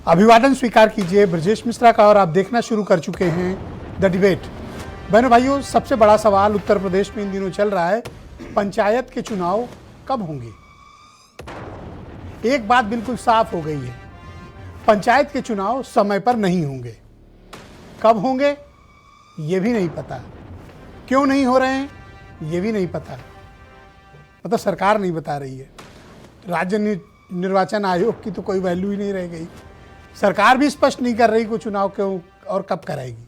अभिवादन स्वीकार कीजिए ब्रजेश मिश्रा का और आप देखना शुरू कर चुके हैं द डिबेट। बहनों भाइयों, सबसे बड़ा सवाल उत्तर प्रदेश में इन दिनों चल रहा है, पंचायत के चुनाव कब होंगे। एक बात बिल्कुल साफ हो गई है, पंचायत के चुनाव समय पर नहीं होंगे। कब होंगे ये भी नहीं पता, क्यों नहीं हो रहे हैं ये भी नहीं पता, मतलब सरकार नहीं बता रही है। राज्य निर्वाचन आयोग की तो कोई वैल्यू ही नहीं रह गई, सरकार भी स्पष्ट नहीं कर रही कि चुनाव क्यों और कब कराएगी।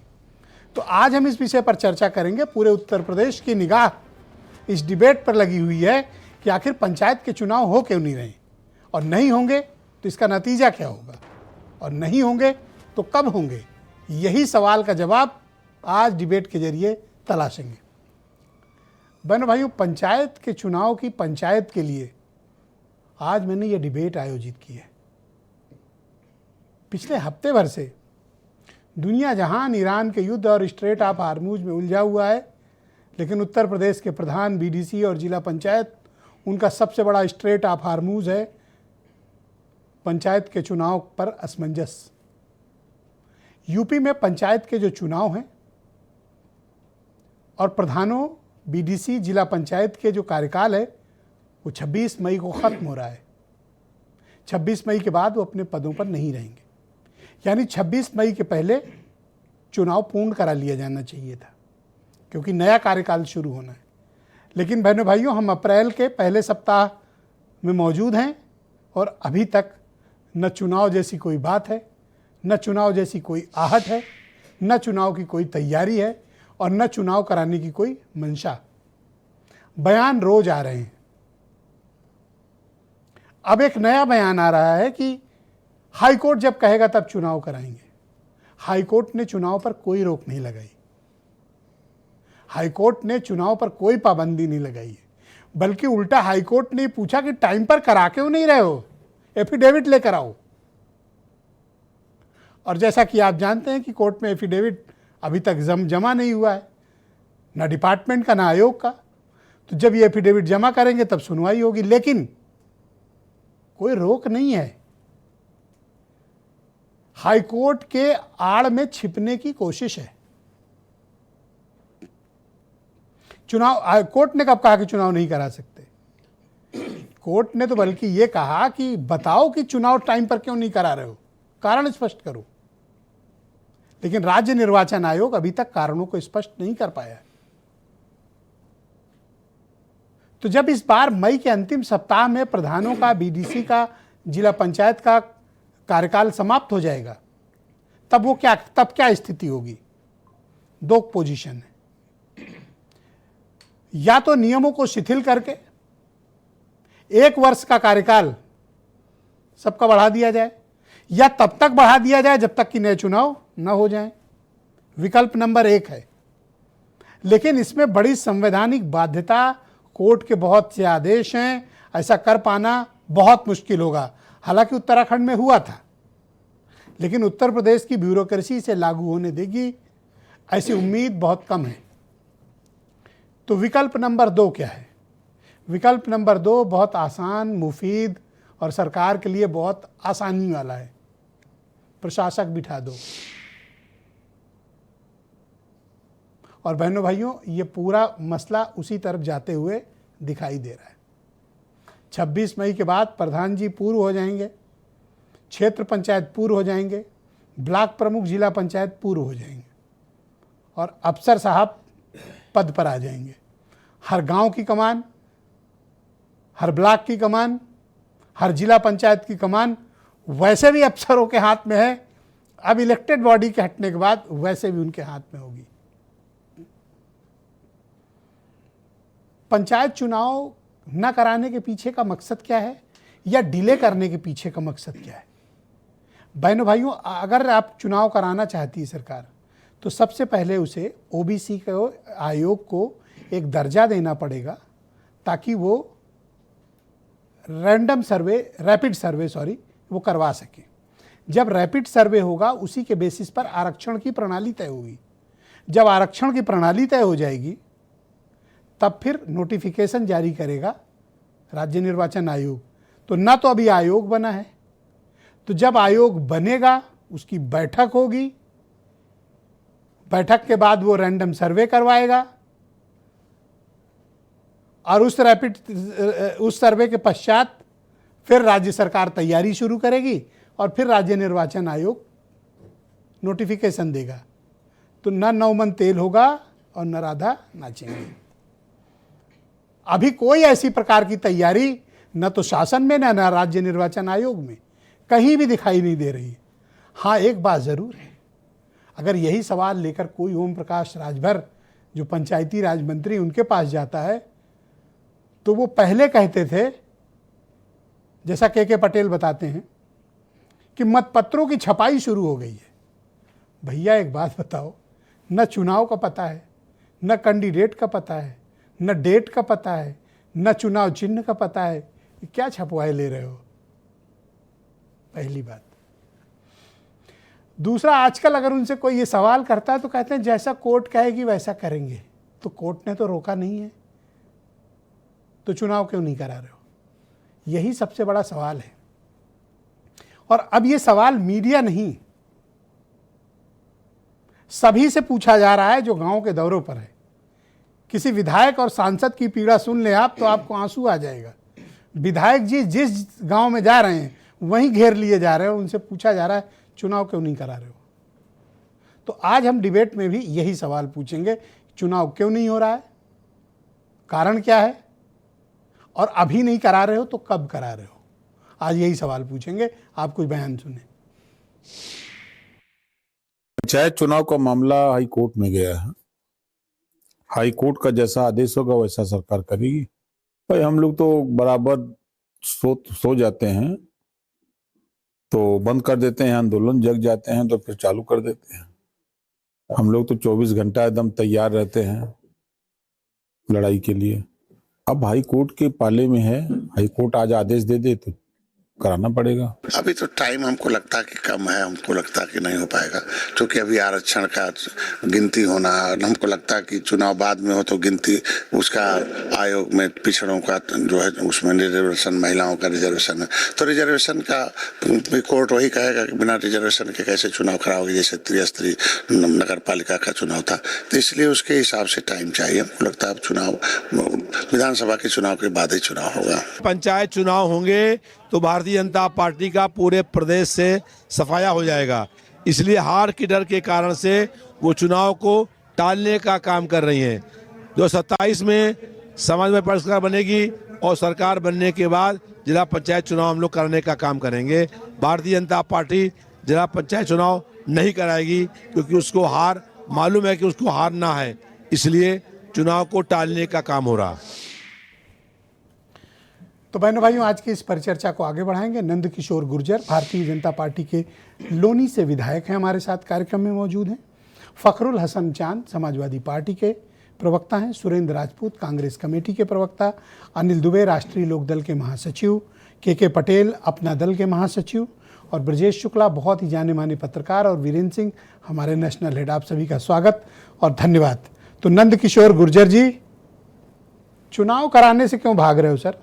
तो आज हम इस विषय पर चर्चा करेंगे। पूरे उत्तर प्रदेश की निगाह इस डिबेट पर लगी हुई है कि आखिर पंचायत के चुनाव हो क्यों नहीं रहे, और नहीं होंगे तो इसका नतीजा क्या होगा, और नहीं होंगे तो कब होंगे। यही सवाल का जवाब आज डिबेट के जरिए तलाशेंगे। बहनों भाइयों, पंचायत के चुनाव की पंचायत के लिए आज मैंने ये डिबेट आयोजित की है। पिछले हफ्ते भर से दुनिया जहान ईरान के युद्ध और स्ट्रेट ऑफ हार्मूज में उलझा हुआ है, लेकिन उत्तर प्रदेश के प्रधान बीडीसी और जिला पंचायत, उनका सबसे बड़ा स्ट्रेट ऑफ हार्मूज है पंचायत के चुनाव पर असमंजस। यूपी में पंचायत के जो चुनाव हैं और प्रधानों बीडीसी जिला पंचायत के जो कार्यकाल है वो 26 मई को ख़त्म हो रहा है। 26 मई के बाद वो अपने पदों पर नहीं रहेंगे, यानी 26 मई के पहले चुनाव पूर्ण करा लिया जाना चाहिए था, क्योंकि नया कार्यकाल शुरू होना है। लेकिन बहनों भाइयों, हम अप्रैल के पहले सप्ताह में मौजूद हैं और अभी तक न चुनाव जैसी कोई बात है, न चुनाव जैसी कोई आहट है, न चुनाव की कोई तैयारी है और न चुनाव कराने की कोई मंशा। बयान रोज आ रहे हैं। अब एक नया बयान आ रहा है कि हाईकोर्ट जब कहेगा तब चुनाव कराएंगे। हाईकोर्ट ने चुनाव पर कोई रोक नहीं लगाई, हाईकोर्ट ने चुनाव पर कोई पाबंदी नहीं लगाई है, बल्कि उल्टा हाईकोर्ट ने पूछा कि टाइम पर करा क्यों नहीं रहे हो, एफिडेविट लेकर आओ। और जैसा कि आप जानते हैं कि कोर्ट में एफिडेविट अभी तक जमा नहीं हुआ है, ना डिपार्टमेंट का ना आयोग का। तो जब ये एफिडेविट जमा करेंगे तब सुनवाई होगी, लेकिन कोई रोक नहीं है। हाईकोर्ट के आड़ में छिपने की कोशिश है। चुनाव, कोर्ट ने कब कहा कि चुनाव नहीं करा सकते? कोर्ट ने तो बल्कि ये कहा कि बताओ कि चुनाव टाइम पर क्यों नहीं करा रहे हो, कारण स्पष्ट करो। लेकिन राज्य निर्वाचन आयोग अभी तक कारणों को स्पष्ट नहीं कर पाया है। तो जब इस बार मई के अंतिम सप्ताह में प्रधानों का, बीडीसी का, जिला पंचायत का कार्यकाल समाप्त हो जाएगा, तब क्या स्थिति होगी? दो पोजीशन है, या तो नियमों को शिथिल करके 1 वर्ष का कार्यकाल सबका बढ़ा दिया जाए, या तब तक बढ़ा दिया जाए जब तक कि नए चुनाव न हो जाएं। विकल्प नंबर 1 है, लेकिन इसमें बड़ी संवैधानिक बाध्यता, कोर्ट के बहुत से आदेश हैं, ऐसा कर पाना बहुत मुश्किल होगा। हालांकि उत्तराखंड में हुआ था, लेकिन उत्तर प्रदेश की ब्यूरोक्रेसी से लागू होने देगी ऐसी उम्मीद बहुत कम है। तो विकल्प नंबर 2 क्या है? विकल्प नंबर 2 बहुत आसान, मुफीद और सरकार के लिए बहुत आसानी वाला है। प्रशासक बिठा दो। और बहनों भाइयों, ये पूरा मसला उसी तरफ जाते हुए दिखाई दे रहा है। 26 मई के बाद प्रधान जी पूर्व हो जाएंगे, क्षेत्र पंचायत पूर्व हो जाएंगे, ब्लॉक प्रमुख जिला पंचायत पूर्व हो जाएंगे और अफसर साहब पद पर आ जाएंगे। हर गांव की कमान, हर ब्लॉक की कमान, हर जिला पंचायत की कमान वैसे भी अफसरों के हाथ में है। अब इलेक्टेड बॉडी के हटने के बाद वैसे भी उनके हाथ में होगी। पंचायत चुनाव न कराने के पीछे का मकसद क्या है, या डिले करने के पीछे का मकसद क्या है? बहनों भाइयों, अगर आप चुनाव कराना चाहती है सरकार, तो सबसे पहले उसे ओबीसी को, आयोग को एक दर्जा देना पड़ेगा, ताकि वो रैपिड सर्वे वो करवा सके। जब रैपिड सर्वे होगा, उसी के बेसिस पर आरक्षण की प्रणाली तय होगी। जब आरक्षण की प्रणाली तय हो जाएगी, तब फिर नोटिफिकेशन जारी करेगा राज्य निर्वाचन आयोग। तो ना तो अभी आयोग बना है, तो जब आयोग बनेगा उसकी बैठक होगी, बैठक के बाद वो रैंडम सर्वे करवाएगा और उस सर्वे के पश्चात फिर राज्य सरकार तैयारी शुरू करेगी और फिर राज्य निर्वाचन आयोग नोटिफिकेशन देगा। तो न नौमन तेल होगा और न राधा नाचेंगे। अभी कोई ऐसी प्रकार की तैयारी न तो शासन में न राज्य निर्वाचन आयोग में कहीं भी दिखाई नहीं दे रही है। हाँ, एक बात जरूर है, अगर यही सवाल लेकर कोई ओम प्रकाश राजभर जो पंचायती राज मंत्री उनके पास जाता है तो वो पहले कहते थे, जैसा के पटेल बताते हैं कि मतपत्रों की छपाई शुरू हो गई है। भैया एक बात बताओ, न चुनाव का पता है, न कैंडिडेट का पता है, न डेट का पता है, न चुनाव चिन्ह का पता है, क्या छपवाए ले रहे हो? पहली बात। दूसरा, आजकल अगर उनसे कोई ये सवाल करता है तो कहते हैं जैसा कोर्ट कहेगी वैसा करेंगे। तो कोर्ट ने तो रोका नहीं है, तो चुनाव क्यों नहीं करा रहे हो? यही सबसे बड़ा सवाल है। और अब ये सवाल मीडिया नहीं, सभी से पूछा जा रहा है जो गांव के दौरों पर है। किसी विधायक और सांसद की पीड़ा सुन ले आप तो आपको आंसू आ जाएगा। विधायक जी जिस गांव में जा रहे हैं वहीं घेर लिए जा रहे हैं, उनसे पूछा जा रहा है चुनाव क्यों नहीं करा रहे हो? तो आज हम डिबेट में भी यही सवाल पूछेंगे, चुनाव क्यों नहीं हो रहा है, कारण क्या है, और अभी नहीं करा रहे हो तो कब करा रहे हो? आज यही सवाल पूछेंगे। आप कुछ बयान सुने। पंचायत चुनाव का मामला हाई कोर्ट में गया है। हाई कोर्ट का जैसा आदेश होगा वैसा सरकार करेगी। भाई हम लोग तो बराबर सो जाते हैं तो बंद कर देते हैं आंदोलन, जग जाते हैं तो फिर चालू कर देते हैं। हम लोग तो 24 घंटा एकदम तैयार रहते हैं लड़ाई के लिए। अब हाई कोर्ट के पाले में है, हाई कोर्ट आज आदेश दे दे तो कराना पड़ेगा। अभी तो टाइम हमको लगता कि कम है, हमको लगता कि नहीं हो पाएगा, क्योंकि अभी आरक्षण का गिनती होना, हमको लगता कि चुनाव बाद में हो तो गिनती उसका आयोग में पिछड़ों का जो है उसमें रिजर्वेशन, महिलाओं का रिजर्वेशन है, तो रिजर्वेशन का कोर्ट वही कहेगा कि बिना रिजर्वेशन के कैसे चुनाव कराओगे, जैसे त्रिस्तरीय नगर पालिका का चुनाव था। तो इसलिए उसके हिसाब से टाइम चाहिए। हमको लगता है अब चुनाव विधानसभा के चुनाव के बाद ही चुनाव होगा। पंचायत चुनाव होंगे तो भारतीय जनता पार्टी का पूरे प्रदेश से सफाया हो जाएगा। इसलिए हार के डर के कारण से वो चुनाव को टालने का काम कर रही हैं। जो 27 में समाज में सरकार बनेगी और सरकार बनने के बाद जिला पंचायत चुनाव हम लोग करने का काम करेंगे। भारतीय जनता पार्टी जिला पंचायत चुनाव नहीं कराएगी क्योंकि उसको हार मालूम है कि उसको हारना है, इसलिए चुनाव को टालने का काम हो रहा। तो बहनों भाइयों, आज की इस परिचर्चा को आगे बढ़ाएंगे। नंद किशोर गुर्जर भारतीय जनता पार्टी के लोनी से विधायक हैं, हमारे साथ कार्यक्रम में मौजूद हैं। फखरुल हसन चांद समाजवादी पार्टी के प्रवक्ता हैं। सुरेंद्र राजपूत कांग्रेस कमेटी के प्रवक्ता। अनिल दुबे राष्ट्रीय लोकदल के महासचिव। के पटेल अपना दल के महासचिव। और ब्रजेश शुक्ला बहुत ही जाने माने पत्रकार। और वीरेंद्र सिंह हमारे नेशनल हेड। आप सभी का स्वागत और धन्यवाद। तो नंद किशोर गुर्जर जी, चुनाव कराने से क्यों भाग रहे हो सर?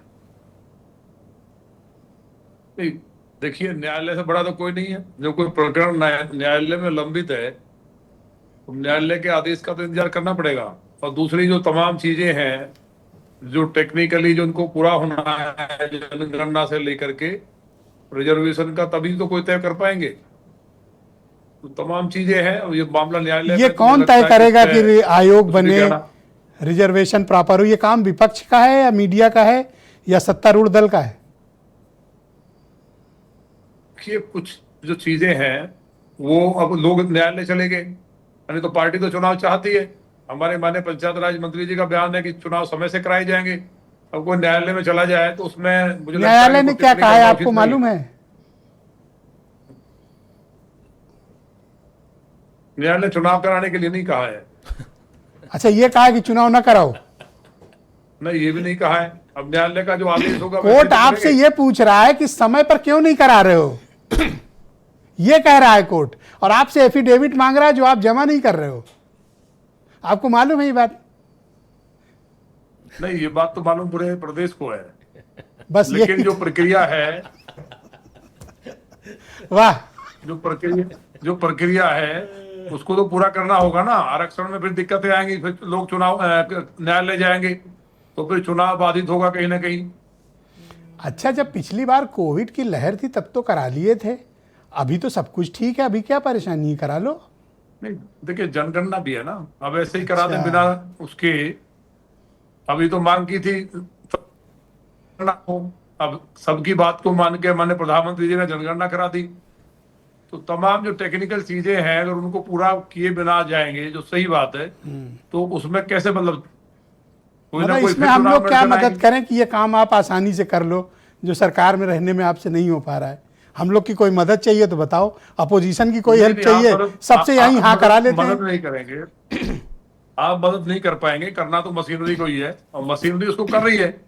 देखिए, न्यायालय से बड़ा तो कोई नहीं है। जो कोई प्रकरण न्यायालय में लंबित है तो न्यायालय के आदेश का तो इंतजार करना पड़ेगा। और दूसरी जो तमाम चीजें हैं जो टेक्निकली जो उनको पूरा होना है, जनगणना से लेकर के रिजर्वेशन का, तभी तो कोई तय कर पाएंगे। तो तमाम चीजें हैं और ये मामला न्यायालय, ये कौन तय करेगा कि आयोग बने, रिजर्वेशन प्रॉपर हो? ये काम विपक्ष का है या मीडिया का है या सत्तारूढ़ दल का है? ये कुछ जो चीजें हैं वो अब लोग न्यायालय चले गए, यानी तो पार्टी तो चुनाव चाहती है। हमारे माननीय पंचायत राज मंत्री जी का बयान है कि चुनाव समय से कराए जाएंगे। अब कोई न्यायालय में चला जाए तो उसमें मुझे न्यायालय ने क्या कहा है आपको मालूम है? न्यायालय चुनाव कराने के लिए नहीं कहा है। अच्छा, ये कहा कि चुनाव ना कराओ? नहीं, ये भी नहीं कहा है। अब न्यायालय का जो आदेश होगा, कोर्ट आपसे ये पूछ रहा है कि समय पर क्यों नहीं करा रहे हो, ये कह रहा है कोर्ट। और आपसे एफिडेविट मांग रहा है जो आप जमा नहीं कर रहे हो। आपको मालूम है ये बात? नहीं, ये बात तो मालूम पूरे प्रदेश को है। बस लेकिन जो प्रक्रिया है वाह। जो प्रक्रिया है उसको तो पूरा करना होगा ना। आरक्षण में फिर दिक्कतें आएंगी, फिर लोग चुनाव न्यायालय जाएंगे तो फिर चुनाव बाधित होगा कहीं ना कहीं। अच्छा, जब पिछली बार कोविड की लहर थी तब तो करा लिए थे, अभी तो सब कुछ ठीक है, अभी क्या परेशानी है, करा लो। नहीं देखिए, जनगणना भी है ना, अब ऐसे ही करा दें अच्छा। बिना उसके। अभी तो मांग की थी, अब सबकी बात को मान के माननीय प्रधानमंत्री जी ने जनगणना करा दी। तो तमाम जो टेक्निकल चीजें हैं अगर उनको पूरा किए बिना जाएंगे, जो सही बात है, तो उसमें कैसे मतलब कोई ना मतलब कोई इसमें फिर हम चुनाव लोग में क्या अड़चन मदद आएगी। करें कि ये काम आप आसानी से कर लो, जो सरकार में रहने में आपसे नहीं हो पा रहा है। हम लोग की कोई मदद चाहिए तो बताओ, अपोजिशन की कोई नहीं, हेल्प नहीं, आप चाहिए, मदद- सबसे आप यहीं हाँ मदद- करा लेते मदद हैं। नहीं करेंगे। आप मदद नहीं कर पाएंगे, करना तो मशीनरी को ही है और मशीनरी उसको कर रही है।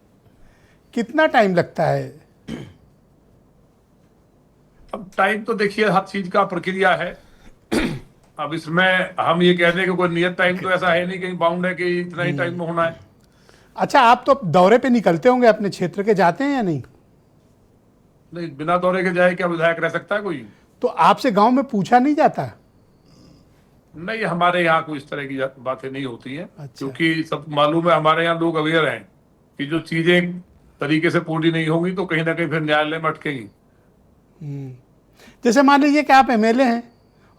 कितना टाइम लगता है? अब टाइम तो देखिए हर चीज का प्रक्रिया है। अब इसमें हम ये कह दें कि कोई नियत टाइम तो ऐसा है नहीं, कहीं बाउंड है कि इतना ही टाइम में होना है। अच्छा, आप तो दौरे पे निकलते होंगे अपने क्षेत्र के, जाते हैं या नहीं? नहीं, बिना दौरे के जाए क्या विधायक रह सकता है कोई? तो आपसे गांव में पूछा नहीं जाता? नहीं, हमारे यहाँ कोई इस तरह की बातें नहीं होती हैं। अच्छा। क्योंकि सब मालूम है, हमारे यहाँ लोग अवेयर हैं कि जो चीजें तरीके से पूरी नहीं होंगी तो कहीं ना कहीं फिर न्यायालय में अटकेंगी। जैसे मान लीजिए कि आप एमएलए हैं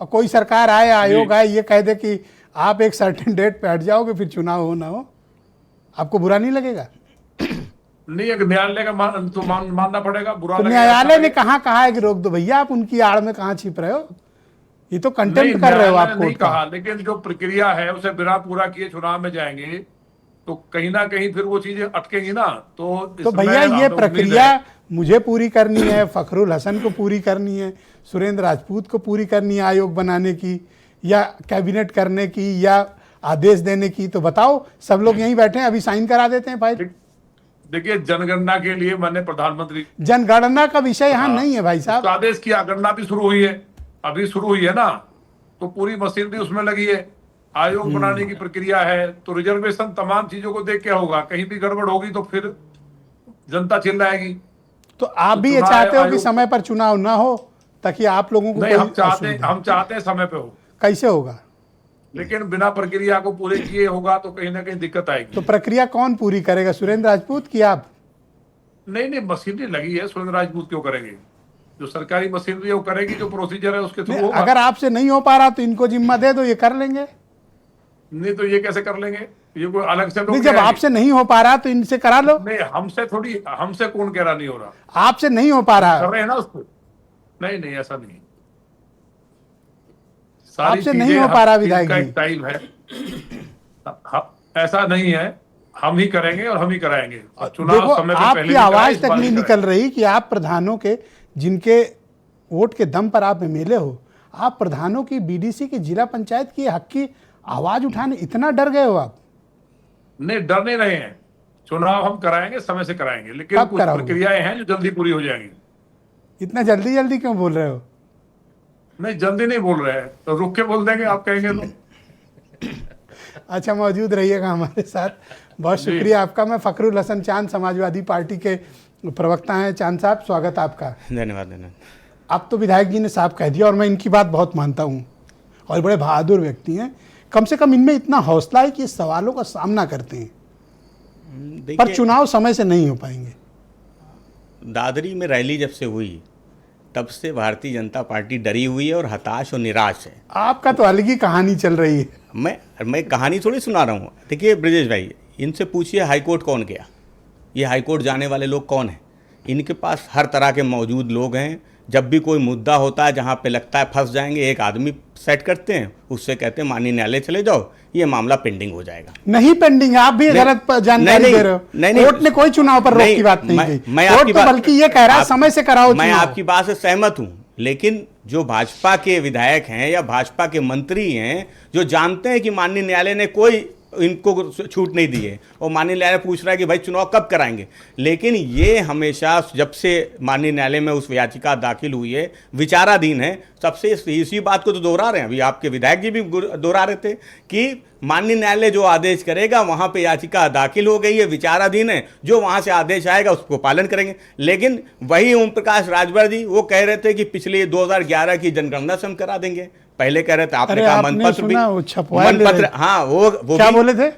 और कोई सरकार आए, आयोग आए, ये कह दे कि आप एक सर्टेन डेट पे हट जाओगे, फिर चुनाव हो ना हो, आपको बुरा नहीं लगेगा? नहीं, अगर न्यायालय का मानना पड़ेगा। बुरा तो लगेगा, न्यायालय अच्छा ने लगेगा। कहाँ कहा है कि रोक दो भैया, आप उनकी आड़ में कहाँ छिप रहे हो? ये तो नहीं, कंटेम्प्ट कर रहे हो आप न्यायालय ने नहीं कोर्ट का। कहा, लेकिन जो प्रक्रिया है उसे बिना पूरा किए चुनाव में जाएंगे तो कहीं ना कहीं फिर वो चीजें अटकेंगी ना। तो तो इसमें भैया ये हमें उम्मीद प्रक्रिया है- मुझे पूरी करनी है, फखरुल हसन को पूरी करनी है, सुरेंद्र राजपूत को पूरी करनी है आयोग बनाने की, या कैबिनेट करने की, या आदेश देने की, तो बताओ। सब लोग यहीं बैठे हैं, अभी साइन करा देते हैं फाइल। देखिए, जनगणना के लिए माननीय प्रधानमंत्री जनगणना का विषय यहाँ नहीं है भाई साहब। उसका आदेश किया, गणना भी शुरू हुई है, अभी शुरू हुई है ना, तो पूरी मशीनरी उसमें लगी है। आयोग बनाने की प्रक्रिया है, तो रिजर्वेशन तमाम चीजों को देख के होगा। कहीं भी गड़बड़ होगी तो फिर जनता चिल्लाएगी। तो आप तो भी ये चुनाव चाहते हो कि आयोग- समय पर चुनाव ना हो, ताकि आप लोगों को नहीं, कोई हम असुविधा- चाहते हैं समय पे हो, कैसे होगा? लेकिन बिना प्रक्रिया को पूरे किए होगा तो कहीं ना कहीं दिक्कत तो आएगी। प्रक्रिया कौन पूरी करेगा, सुरेंद्र राजपूत की आप? नहीं, मशीनरी लगी है, सुरेंद्र राजपूत क्यों करेंगे? जो सरकारी मशीनरी है वो करेगी, जो प्रोसीजर है उसके थ्रू नहीं, होगा। अगर आपसे नहीं हो पा रहा तो इनको जिम्मा दे दो, ये कर लेंगे। नहीं तो ये कैसे कर लेंगे? ये कोई अलग से लोग नहीं, जब ले आएंगे। आपसे नहीं हो पा रहा तो इनसे करा लो। नहीं, हमसे कौन कह रहा नहीं हो रहा? आपसे नहीं हो पा रहा, कर रहे हैं ना उसको। नहीं, ऐसा नहीं। सारी आपसे चीजें नहीं हो हर पा रहा चीज विधायक का जी। एक टाइम है। ऐसा नहीं है, हम ही करेंगे और हम ही कराएंगे। और चुनाव देखो, समय पे आपकी पहले भी कराए, आवाज इस तक बार नहीं भी निकल रही कि आप प्रधानों के, जिनके वोट के दम पर आप एमएलए हो, आप प्रधानों की, बीडीसी की, जिला पंचायत की हक की आवाज उठाने इतना डर गए हो आप? नहीं, डर नहीं रहे हैं। चुनाव हम कराएंगे, समय से कराएंगे, लेकिन कब कुछ कराओगे? प्रक्रियाएं हैं जो जल्दी पूरी हो जाएंगी। इतना जल्दी जल्दी क्यों बोल रहे हो? नहीं, जल्दी नहीं बोल रहे हैं, तो रुक के बोल देंगे, आप कहेंगे तो। अच्छा, मौजूद रहिएगा हमारे साथ। बहुत शुक्रिया आपका। मैं फखरुल हसन चांद, समाजवादी पार्टी के प्रवक्ता हैं। चांद साहब, स्वागत आपका। धन्यवाद। अब तो विधायक जी ने साफ कह दिया और मैं इनकी बात बहुत मानता हूँ, और बड़े बहादुर व्यक्ति हैं। कम से कम इनमें इतना हौसला है कि इस सवालों का सामना करते हैं, पर देखिए, चुनाव समय से नहीं हो पाएंगे। दादरी में रैली जब से हुई तब से भारतीय जनता पार्टी डरी हुई है और हताश और निराश है। आपका तो अलग ही कहानी चल रही है। मैं कहानी थोड़ी सुना रहा हूँ। देखिए ब्रजेश भाई, इनसे पूछिए हाईकोर्ट कौन गया, ये हाईकोर्ट जाने वाले लोग कौन हैं? इनके पास हर तरह के मौजूद लोग हैं। जब भी कोई मुद्दा होता है जहाँ पे लगता है फंस जाएंगे, एक आदमी सेट करते हैं, उससे कहते हैं माननीय न्यायालय चले जाओ, ये मामला पेंडिंग हो जाएगा। नहीं पेंडिंग है, आप भी गलत जानकारी दे रहे हो। कोर्ट ने कोई चुनाव पर रोक की बात नहीं की। कोर्ट तो बल्कि ये कह रहा है समय से कराओ मैं चुनाव। आपकी बात से सहमत हूं, लेकिन जो भाजपा के विधायक हैं या भाजपा के मंत्री हैं जो जानते हैं कि माननीय न्यायालय ने कोई इनको छूट नहीं दी है, और माननीय न्यायालय पूछ रहा है कि भाई चुनाव कब कराएंगे। लेकिन ये हमेशा जब से माननीय न्यायालय में उस याचिका दाखिल हुई है विचाराधीन है। सबसे इसी बात को तो दोहरा रहे हैं, अभी आपके विधायक जी भी दोहरा रहे थे कि माननीय न्यायालय जो आदेश करेगा वहां पे याचिका दाखिल हो गई है, विचाराधीन है, जो वहां से आदेश आएगा उसको पालन करेंगे। लेकिन वही ओम प्रकाश राजभर जी वो कह रहे थे कि पिछले 2011 की जनगणना से हम करा देंगे। पहले कह रहे थे, आपने कहा मनपत्र भी, मनपत्र, हाँ वो क्या बोले थे?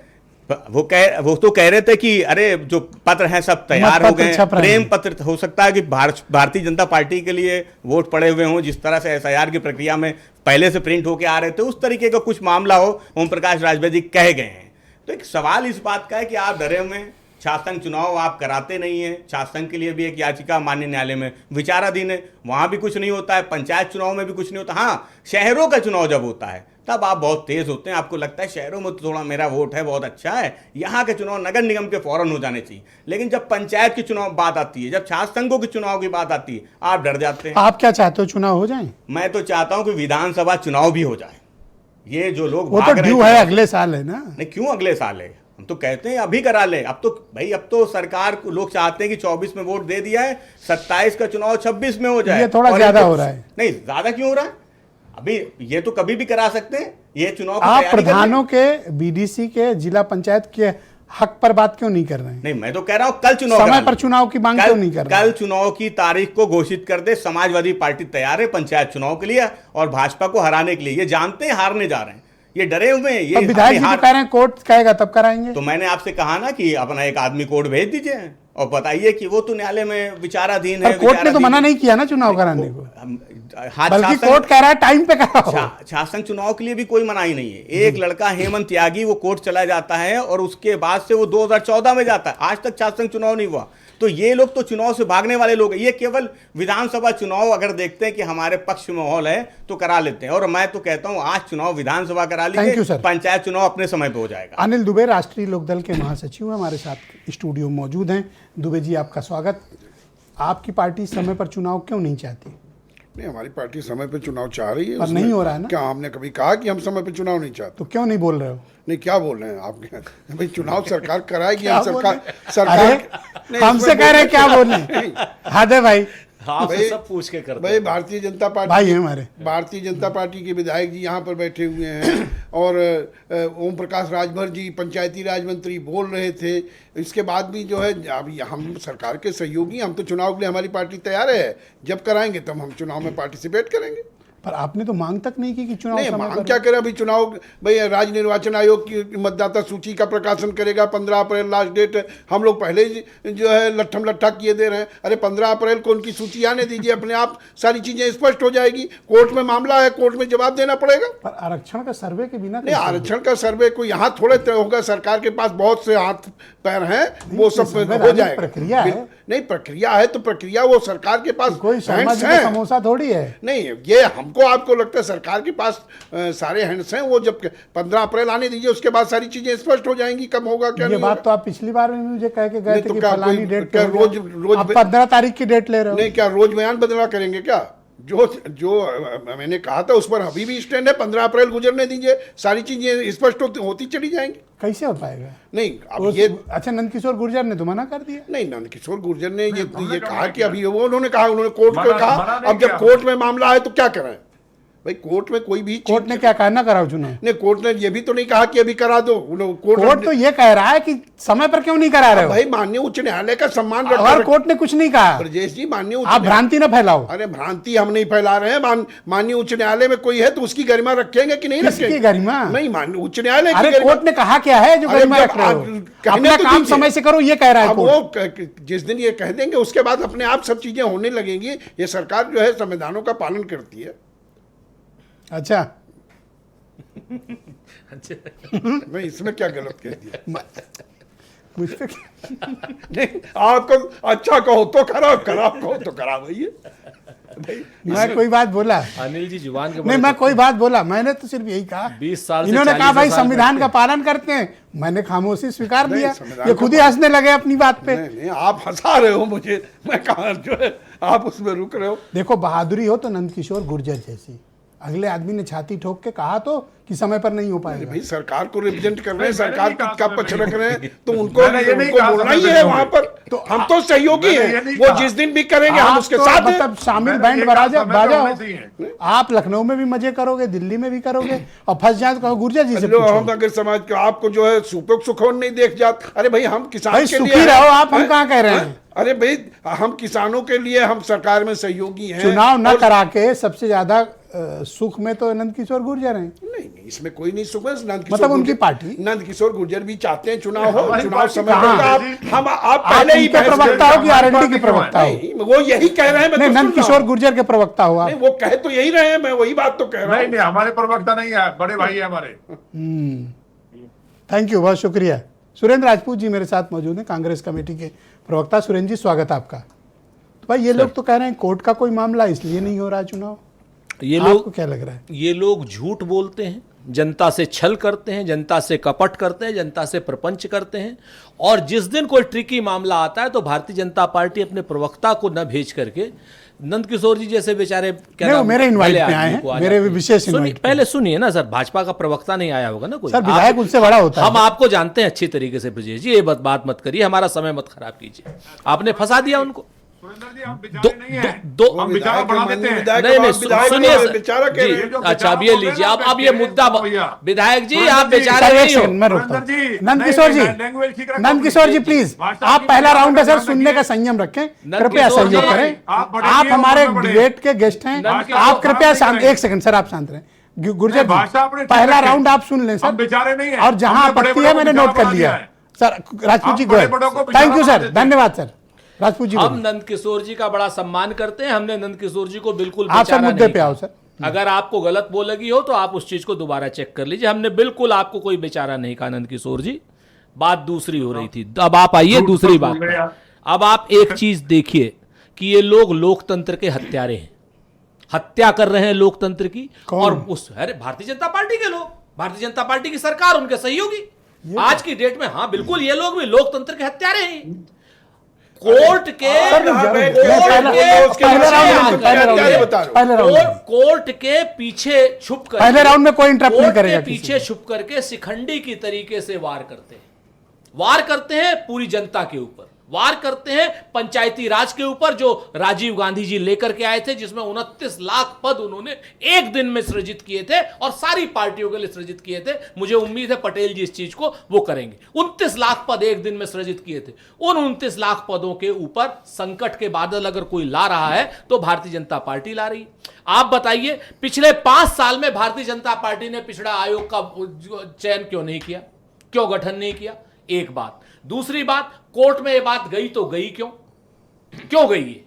वो तो कह रहे थे कि अरे जो पत्र हैं सब तैयार हो गए, प्रेम पत्र हो सकता है कि भारतीय जनता पार्टी के लिए वोट पड़े हुए हों, जिस तरह से एसआईआर की प्रक्रिया में पहले से प्रिंट होके आ रहे थे, उस तरीके का कुछ मामला हो, ओम प्रकाश राजभर जी कह गए हैं। तो एक सवाल इस बात का है कि आप डरे हुए हैं, छात्र संघ चुनाव आप कराते नहीं हैं। छात्र संघ के लिए भी एक याचिका माननीय न्यायालय में विचाराधीन है, वहां भी कुछ नहीं होता है, पंचायत चुनाव में भी कुछ नहीं होता। हाँ, शहरों का चुनाव जब होता है तब आप बहुत तेज होते हैं, आपको लगता है शहरों में तो थोड़ा मेरा वोट है बहुत अच्छा है, यहाँ के चुनाव नगर निगम के फौरन हो जाने चाहिए। लेकिन जब पंचायत की चुनाव बात आती है, जब छात्र संघों के चुनाव की बात आती है, आप डर जाते हैं। आप क्या चाहते हो, चुनाव हो जाए? मैं तो चाहता हूं कि विधानसभा चुनाव भी हो जाए। ये जो लोग वो तो ड्यू है, अगले साल है ना? नहीं, क्यों अगले साल है? हम तो कहते हैं अभी करा ले। अब तो भाई, अब तो सरकार को लोग चाहते हैं कि 24 में वोट दे दिया है, 27 का चुनाव 26 में हो जाए। ये थोड़ा ज्यादा हो रहा है। नहीं, ज्यादा क्यों हो रहा है? अभी ये तो कभी भी करा सकते हैं, ये चुनाव की आप तैयारी कर प्रधानों के, बीडीसी के, जिला पंचायत के हक पर बात क्यों नहीं कर रहे हैं? नहीं, मैं तो कह रहा हूं कल चुनाव समय पर चुनाव की मांग क्यों नहीं कर रहे? कल चुनाव की तारीख को घोषित कर दे। समाजवादी पार्टी तैयार है पंचायत चुनाव के लिए और भाजपा को हराने के लिए। ये जानते हैं हारने जा रहे हैं, ये डरे हुए हैं। ये विधायक जी तो कह रहे हैं कोर्ट कहेगा तब कराएंगे। तो मैंने आपसे कहा ना कि अपना एक आदमी कोर्ट भेज दीजिए और बताइए कि वो तो न्यायालय में विचाराधीन है। कोर्ट ने तो मना नहीं किया ना चुनाव कराने को, बल्कि कोर्ट कह रहा है टाइम पे कराओ। छात्र संघ चुनाव के लिए भी कोई मनाही नहीं है। एक लड़का हेमंत त्यागी वो कोर्ट चला जाता है और उसके बाद से वो 2014 में जाता है, आज तक छात्र संघ चुनाव नहीं हुआ। तो ये लोग तो चुनाव से भागने वाले लोग हैं। ये केवल विधानसभा चुनाव अगर देखते हैं कि हमारे पक्ष में माहौल है तो करा लेते हैं। और मैं तो कहता हूं आज चुनाव विधानसभा करा लीजिए, पंचायत चुनाव अपने समय पे हो जाएगा। अनिल दुबे राष्ट्रीय लोकदल के महासचिव हमारे साथ स्टूडियो में मौजूद हैं। दुबे जी, आपका स्वागत। आपकी पार्टी समय पर चुनाव क्यों नहीं चाहती? नहीं, हमारी पार्टी समय पे चुनाव चाह रही है, पर नहीं हो रहा है ना? क्या हमने कभी कहा कि हम समय पे चुनाव नहीं चाहते? तो क्यों नहीं बोल रहे हो? नहीं, क्या बोल रहे हैं आप? भाई चुनाव सरकार कराएगी, हम हमसे कह रहे हैं क्या बोल रहे हैं? हद है भाई, भाई सब पूछ के करते भाई भारतीय जनता पार्टी भाई है हमारे। भारतीय जनता पार्टी के विधायक जी यहाँ पर बैठे हुए हैं और ओम प्रकाश राजभर जी पंचायती राज मंत्री बोल रहे थे। इसके बाद भी जो है अब हम सरकार के सहयोगी, हम तो चुनाव के लिए हमारी पार्टी तैयार है। जब कराएंगे तब हम चुनाव में पार्टिसिपेट करेंगे। पर आपने तो मांग तक नहीं की कि चुनाव नहीं, मांग क्या करें? अभी चुनाव, भाई राज्य निर्वाचन आयोग की मतदाता सूची का प्रकाशन करेगा, 15 अप्रैल लास्ट डेट है। हम लोग पहले ही जो है लट्ठम लट्ठा किए दे रहे हैं। अरे 15 अप्रैल को उनकी सूची आने दीजिए, अपने आप सारी चीजें स्पष्ट हो जाएगी। कोर्ट में मामला है, कोर्ट में जवाब देना पड़ेगा। पर आरक्षण का सर्वे के बिना नहीं, आरक्षण का सर्वे को यहाँ थोड़े तय होगा। सरकार के पास बहुत से हाथ पैर हैं, वो सब हो जाएगा। प्रक्रिया है। नहीं, प्रक्रिया है तो प्रक्रिया वो सरकार के पास कोई समोसा थोड़ी है। नहीं, ये हमको आपको लगता है सरकार के पास सारे हैंड्स हैं। वो जब 15 अप्रैल आने दीजिए, उसके बाद सारी चीजें स्पष्ट हो जाएंगी कब होगा क्या। ये नहीं बात होगा। तो आप पिछली बार में मुझे कह के गए थे कि फलानी डेट क्या रोज 15 तारीख की डेट ले रहे हो? नहीं, क्या रोज बयान बदला करेंगे क्या? जो मैंने कहा था उस पर अभी भी स्टैंड है। 15 अप्रैल गुजरने दीजिए, सारी चीजें स्पष्ट होती चली जाएंगी। कैसे हो पाएगा? नहीं, अब ये अच्छा, नंदकिशोर गुर्जर ने तो मना कर दिया। नहीं, नंदकिशोर गुर्जर ने ये कहा कि अभी वो उन्होंने कोर्ट को कहा। अब जब कोर्ट में मामला है तो क्या करें भाई? कोर्ट में कोई भी कोर्ट ने क्या कहा ना कराओ चुनाव? नहीं, कोर्ट ने ये भी तो नहीं कहा कि अभी करा दो। कोर्ट तो ये कह रहा है कि समय पर क्यों नहीं करा रहे हो? भाई माननीय उच्च न्यायालय का सम्मान रखकर और कोर्ट ने कुछ नहीं कहा। ब्रजेश जी, माननीय आप भ्रांति न फैलाओ। अरे भ्रांति हम नहीं फैला रहे हैं। माननीय उच्च न्यायालय में कोई है तो उसकी गरिमा रखेंगे कि नहीं रखेंगे? गरिमा नहीं, माननीय उच्च न्यायालय अरे कोर्ट ने कहा क्या है जो गरिमा रख रहे हो? अपना काम समय से करो, ये कह रहा है वो जिस दिन ये कह देंगे उसके बाद अपने आप सब चीजें होने लगेंगी। ये सरकार जो है संविधानों का पालन करती है। अच्छा, मैं इसमें क्या गलत कह दिया? मुझ पे नहीं, आपको अच्छा कहो तो खराब, खराब कहो तो खराब है। मैं कोई बात बोला? अनिल जी जुबान के नहीं, मैं कोई बात बोला? मैंने तो सिर्फ यही कहा। 20 साल से इन्होंने कहा भाई 40 साल संविधान का पालन करते हैं, मैंने खामोशी स्वीकार नहीं, दिया। संविधान ये का खुद ही हंसने लगे अपनी बात पे। नहीं, आप हंसा रहे हो मुझे। मैं कहा जो है आप उसमें रुक रहे हो। देखो, बहादुरी हो तो नंदकिशोर गुर्जर जैसी, अगले आदमी ने छाती ठोक के कहा तो कि समय पर नहीं हो पाएगा। भाई सरकार को रिप्रेजेंट कर रहे हैं, सरकार नहीं कहा का मैंने, पक्ष रख रहे हैं, तो उनको मैंने ये नहीं कहा बोलना ही समय है पर वहां पर। तो हम तो सहयोगी मैंने ये हैं, नहीं वो कहा। जिस दिन भी करेंगे हम आप उसके तो साथ हैं। मतलब शामिल मैंने बैंड ये कहा बाजा समय बाजा होना हो। चाहिए। आप लखनऊ में भी मजे करोगे, दिल्ली में भी करोगे, और फंस जाए तो कहो गुर्जर जी से लो पूछो। हम अगर समाज के आपको जो है सुख सुखोन नहीं देख जात, अरे भाई हम किसान भाई के लिए सुखी हैं। रहो आप, हम हैं? कहाँ कह रहे हैं? अरे भाई हम किसानों के लिए हम सरकार में सहयोगी हैं। चुनाव न और- करा के सबसे ज्यादा सुख में तो नंद किशोर गुर्जर हैं। नहीं इसमें कोई नहीं सुख है। मतलब उनकी पार्टी। नंद किशोर गुर्जर भी चाहते हैं चुनाव हो, हमारी चुनाव पार्टी समय कहाँ पर है आप जी? हम आप आप पहले ही उनके बहस प्रवक्ता कर- हो कि हमारी आरएलडी के पार्टी क्यों है? प्रवक्ता हो? नहीं, वो यही कह रहे हैं। मैं नहीं, तो नंद सुन रहा किशोर हूं। गुर्जर के प्रवक्ता हो आप। नहीं वो कह तो यही रहे हैं, मैं वही बात तो कह रहा नहीं हूँ। नहीं, हमारे प्रवक्ता नहीं है, बड़े भाई है हमारे। थैंक यू, बहुत शुक्रिया। सुरेंद्र राजपूत जी मेरे साथ मौजूद हैं, कांग्रेस कमेटी के प्रवक्ता। सुरेंद्र जी स्वागत आपका। तो भाई ये लोग तो कह रहे हैं कोर्ट का कोई मामला इसलिए नहीं हो रहा चुनाव, ये आपको लोग क्या लग रहा है? ये लोग झूठ बोलते हैं, जनता से छल करते हैं, जनता से कपट करते हैं, जनता से प्रपंच करते हैं। और जिस दिन कोई ट्रिकी मामला आता है तो भारतीय जनता पार्टी अपने प्रवक्ता को न भेज करके नंद किशोर जी जैसे बेचारे क्या नहीं, वो नाम, मेरे इनवाइट भले पे आए आदमी हैं, को आ मेरे जाते हैं। विशेष सुनिए, इनवाइट पे। पहले सुनिए ना सर, भाजपा का प्रवक्ता नहीं आया होगा ना कोई। सर विधायक उनसे बड़ा होता है। हम आपको जानते हैं अच्छी तरीके से ब्रजेश जी, ये बात मत करिए, हमारा समय मत खराब कीजिए। आपने फंसा दिया उनको। सुरेंद्र जी, हम बेचारे नहीं हैं। दो हम बेचारा बढ़ा देते हैं। नहीं नहीं सुनिए सर। बेचारा कह रहे हैं। जी, अच्छा अब ये लीजिए, अब ये मुद्दा विधायक जी आप सर बेचारे एक नहीं हो। सेकंड मैं रोकता सुरेंद्र जी, हूं। नंद नहीं, किशोर जी, नहीं, लैंग्वेज ठीक रखो नंद किशोर जी प्लीज। प्लीज, भाषा आप की पहला बात राउंड है सर, ध्यान सुनने का रखिए। संयम रखें, नंद कृपया किशोर सहयोग जी, करें। आप बढ़ेंगे, आप हमारे हम बढ़े। डिबेट के गेस्ट हैं, नंद किशोर आप कृपया हम शांत, नहीं एक सेकंड सर आप शांत रहें। गुर्जर नहीं, भाषा अपने जी ठीक पहला रखें। राउंड आप सुन लें हम सर, बेचारे नहीं हैं। और जहां हमने बड़े आपत्ति बड़ों है को मैंने बेचारा नोट कर बना लिया दिया है। सर राजपूत जी आप बड़े गोयल, बड़ों को थैंक यू बेचारा सर, बना देते हैं। धन्यवाद सर। राजपूत जी हम बोलिए। नंद किशोर जी का बड़ा सम्मान करते हैं, हमने नंद किशोर जी को बिल्कुल आप सर बेचारा मुद्दे नहीं पे आओ कहा। सर। अगर आपको गलत बोल लगी हो तो आप उस चीज को दोबारा चेक कर लीजिए, हमने बिल्कुल आपको कोई बेचारा नहीं कहा नंद किशोर जी। बात दूसरी हो रही थी, अब आप आइए झूठ दूसरी मत बात बोल रहे पर। यार। अब आप एक चीज देखिए कि ये लोग लोकतंत्र के हत्यारे हैं, हत्या कर रहे हैं लोकतंत्र की। कौन? और उस अरे भारतीय जनता पार्टी के लोग, भारतीय जनता पार्टी की सरकार, उनके सहयोगी आज की डेट में, हाँ बिल्कुल ये लोग भी लोकतंत्र के हत्यारे हैं। कोर्ट के सर, मैं कोर्ट पहले- के पहले राउंड में, पहले राउंड में, बता रहा हूं। पहले राउंड में। कोर्ट के पीछे छुप कर, पहले राउंड में कोई इंटरप्ट नहीं कोर्ट के करेगा किसी पीछे छुप करके शिखंडी की तरीके से वार करते हैं, वार करते हैं पूरी जनता के ऊपर, वार करते हैं पंचायती राज के ऊपर जो राजीव गांधी जी लेकर के आए थे, जिसमें 29 लाख पद उन्होंने एक दिन में सृजित किए थे और सारी पार्टियों के लिए सृजित किए थे। मुझे उम्मीद है पटेल जी इस चीज को वो करेंगे। 29 लाख पद एक दिन में सृजित किए थे। उन 29 लाख पदों के ऊपर संकट के बादल अगर कोई ला रहा है तो भारतीय जनता पार्टी ला रही है। आप बताइए पिछले 5 साल में भारतीय जनता पार्टी ने पिछड़ा आयोग का चयन क्यों नहीं किया, क्यों गठन नहीं किया? एक बात। दूसरी बात, कोर्ट में ये बात गई तो गई क्यों गई है?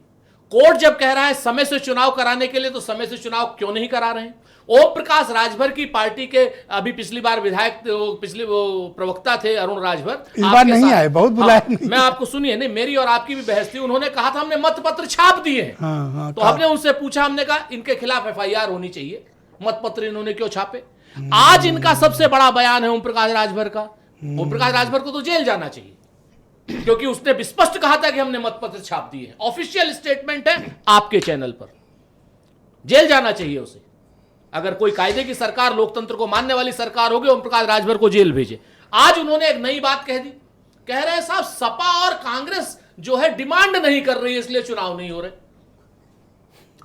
कोर्ट जब कह रहा है समय से चुनाव कराने के लिए, तो समय से चुनाव क्यों नहीं करा रहे हैं? ओम प्रकाश राजभर की पार्टी के अभी पिछली बार विधायक, पिछले वो प्रवक्ता थे अरुण राजभर, इस बार आपके नहीं साथ- आए, बहुत बुलाया हाँ, नहीं। मैं आपको सुनिए, नहीं मेरी और आपकी भी बहस थी। उन्होंने कहा था हमने मतपत्र छाप दिए हैं। हाँ, तो हमने उनसे पूछा, हमने कहा इनके खिलाफ FIR होनी चाहिए, मतपत्र इन्होंने क्यों छापे? आज इनका सबसे बड़ा बयान है ओम प्रकाश राजभर का। ओम प्रकाश राजभर को तो जेल जाना चाहिए, क्योंकि उसने स्पष्ट कहा था कि हमने मतपत्र छाप दिए हैं। ऑफिशियल स्टेटमेंट है आपके चैनल पर, जेल जाना चाहिए उसे। अगर कोई कायदे की सरकार, लोकतंत्र को मानने वाली सरकार होगी, ओम प्रकाश राजभर को जेल भेजे। आज उन्होंने एक नई बात कह दी, कह रहे हैं साहब सपा और कांग्रेस जो है डिमांड नहीं कर रही है, इसलिए चुनाव नहीं हो रहे।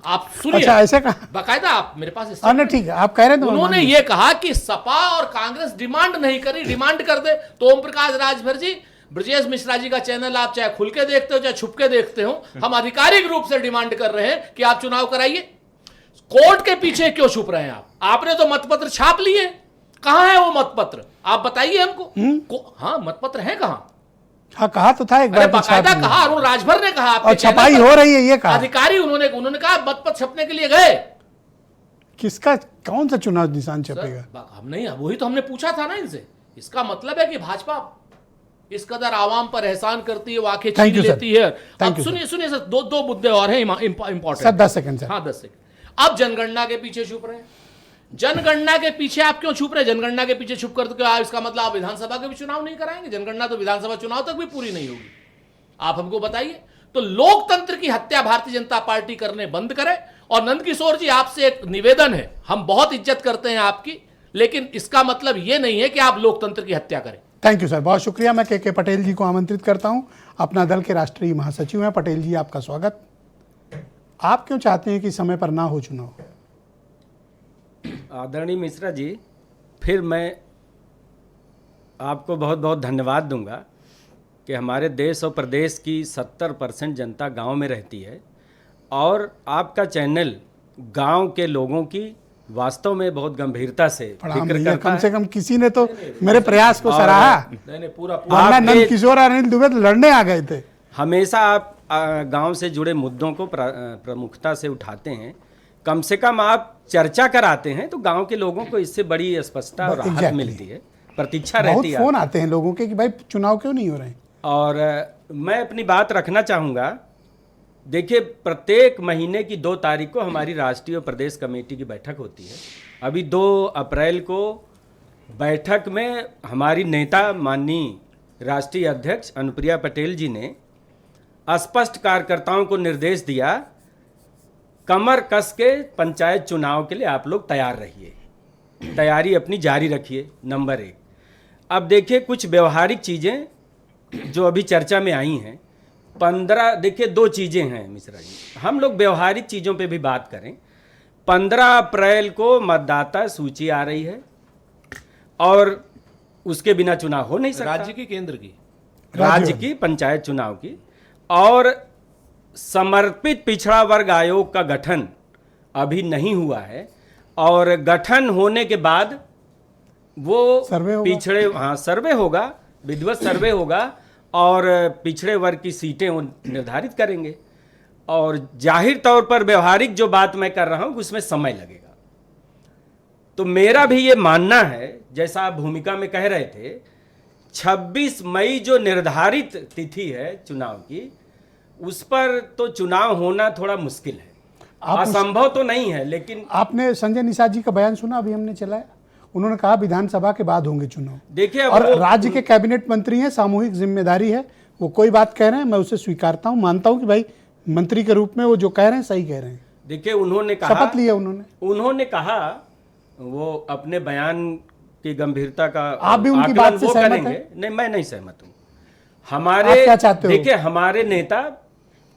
आप सुनिए, अच्छा ऐसे कहा? बाकायदा आप मेरे पास हाँ ना, ठीक है, आप कह रहे हैं तो मैं उन्होंने मान ये कहा कि सपा और कांग्रेस डिमांड नहीं करी, डिमांड कर दे तो ओम प्रकाश राजभर जी, ब्रजेश मिश्रा जी का चैनल आप चाहे खुल के देखते हो चाहे छुप के देखते हो, हम आधिकारिक रूप से डिमांड कर रहे हैं कि आप चुनाव कराइए। कोर्ट के पीछे क्यों छुप रहे हैं आप? आपने तो मतपत्र छाप लिए, कहां है वो मतपत्र? आप बताइए हमको। हाँ, मतपत्र है कहां? हाँ कहा तो था एक अरे बार कि छाप बाकायदा दिया। कहा, अरुण राजभर ने कहा, आपके और छपाई चैनल पर हो रही है ये कहा। अधिकारी उन्होंने कहा मतपत्र छपने के लिए गए। किसका कौन सा चुनाव निशान छपेगा? हम नहीं, वही तो हमने पूछा था ना इनसे। इसका मतलब है कि भाजपा इस कदर आवाम पर एहसान करती है, वाकई Thank छीन you, sir. लेती है। Thank अब you, सुनिए सुनिए सर, दो मुद्दे और हैं इंपॉर्टेंट। Sir 10 second sir. हाँ 10 सेकंड। अब जनगणना के पीछे छुप रहे हैं। जनगणना के पीछे आप क्यों छुप रहे हैं? जनगणना के पीछे छुप कर तो क्या इसका मतलब आप विधानसभा के भी चुनाव नहीं कराएंगे? जनगणना तो विधानसभा चुनाव तक भी पूरी नहीं होगी। आप हमको बताइए। तो लोकतंत्र की हत्या भारतीय जनता पार्टी करने बंद करे और नंदकिशोर जी, आपसे एक निवेदन है, हम बहुत इज्जत करते हैं आपकी, लेकिन इसका मतलब यह नहीं है कि आप लोकतंत्र की हत्या करें। थैंक यू सर, बहुत शुक्रिया। मैं के पटेल जी को आमंत्रित करता हूं, अपना दल के राष्ट्रीय महासचिव हैं। पटेल जी, आपका स्वागत। आप क्यों चाहते हैं कि समय पर ना हो चुनाव? आदरणीय मिश्रा जी, फिर मैं आपको बहुत बहुत धन्यवाद दूंगा कि हमारे देश और प्रदेश की 70% जनता गांव में रहती है और आपका चैनल गांव के लोगों की वास्तव में बहुत गंभीरता से प्रणाम फिक्र भैया, करता कम से है। कम किसी ने तो मेरे प्रयास को सराहा। नहीं, पूरा वरना आपके- नंदकिशोर और अनिल दुबे तो लड़ने आ गए थे। हमेशा आप गांव से जुड़े मुद्दों को प्रमुखता से उठाते हैं। कम से कम आप चर्चा कराते हैं तो गांव के लोगों को इससे बड़ी स्पष्टता और राहत Exactly. मिलती है, प्रतीक्षा बहुत रहती है। फोन आते हैं लोगों के कि भाई चुनाव क्यों नहीं हो रहे हैं। और मैं अपनी बात रखना चाहूँगा। देखिए, प्रत्येक महीने की 2 तारीख को हमारी राष्ट्रीय और प्रदेश कमेटी की बैठक होती है। अभी 2 अप्रैल को बैठक में हमारी नेता माननीय राष्ट्रीय अध्यक्ष अनुप्रिया पटेल जी ने स्पष्ट कार्यकर्ताओं को निर्देश दिया, कमर कस के पंचायत चुनाव के लिए आप लोग तैयार रहिए, तैयारी अपनी जारी रखिए, नंबर 1। अब देखिए, कुछ व्यवहारिक चीज़ें जो अभी चर्चा में आई हैं, 15 देखिए 2 चीज़ें हैं मिश्रा जी, हम लोग व्यवहारिक चीज़ों पे भी बात करें। 15 अप्रैल को मतदाता सूची आ रही है और उसके बिना चुनाव हो नहीं सकता। राज्य की, केंद्र की? राज्य की पंचायत चुनाव की। और समर्पित पिछड़ा वर्ग आयोग का गठन अभी नहीं हुआ है और गठन होने के बाद वो सर्वे होगा। सर्वे होगा, विधिवत सर्वे होगा और पिछड़े वर्ग की सीटें वो निर्धारित करेंगे। और जाहिर तौर पर व्यवहारिक जो बात मैं कर रहा हूं उसमें समय लगेगा। तो मेरा भी ये मानना है, जैसा आप भूमिका में कह रहे थे, 26 मई जो निर्धारित तिथि है चुनाव की, उस पर तो चुनाव होना थोड़ा मुश्किल है। असंभव तो नहीं है, लेकिन आपने संजय निषाद जी का बयान सुना, अभी हमने चलाया। उन्होंने कहा विधानसभा के बाद होंगे चुनाव। देखिए, अब और वो- राज्य के कैबिनेट मंत्री हैं, सामूहिक जिम्मेदारी है। वो कोई बात कह रहे हैं, मैं उसे स्वीकारता हूं, मानता हूं कि भाई मंत्री के रूप में वो जो कह रहे हैं सही कह रहे हैं। देखिए, उन्होंने कहा, शपथ लिया उन्होंने। कहा वो अपने बयान की गंभीरता का आप भी उनकी आकलन बात से वो सहमत करेंगे। हैं? नहीं, मैं नहीं सहमत हूँ। आप हमारे क्या चाहते हो? देखिए, हमारे नेता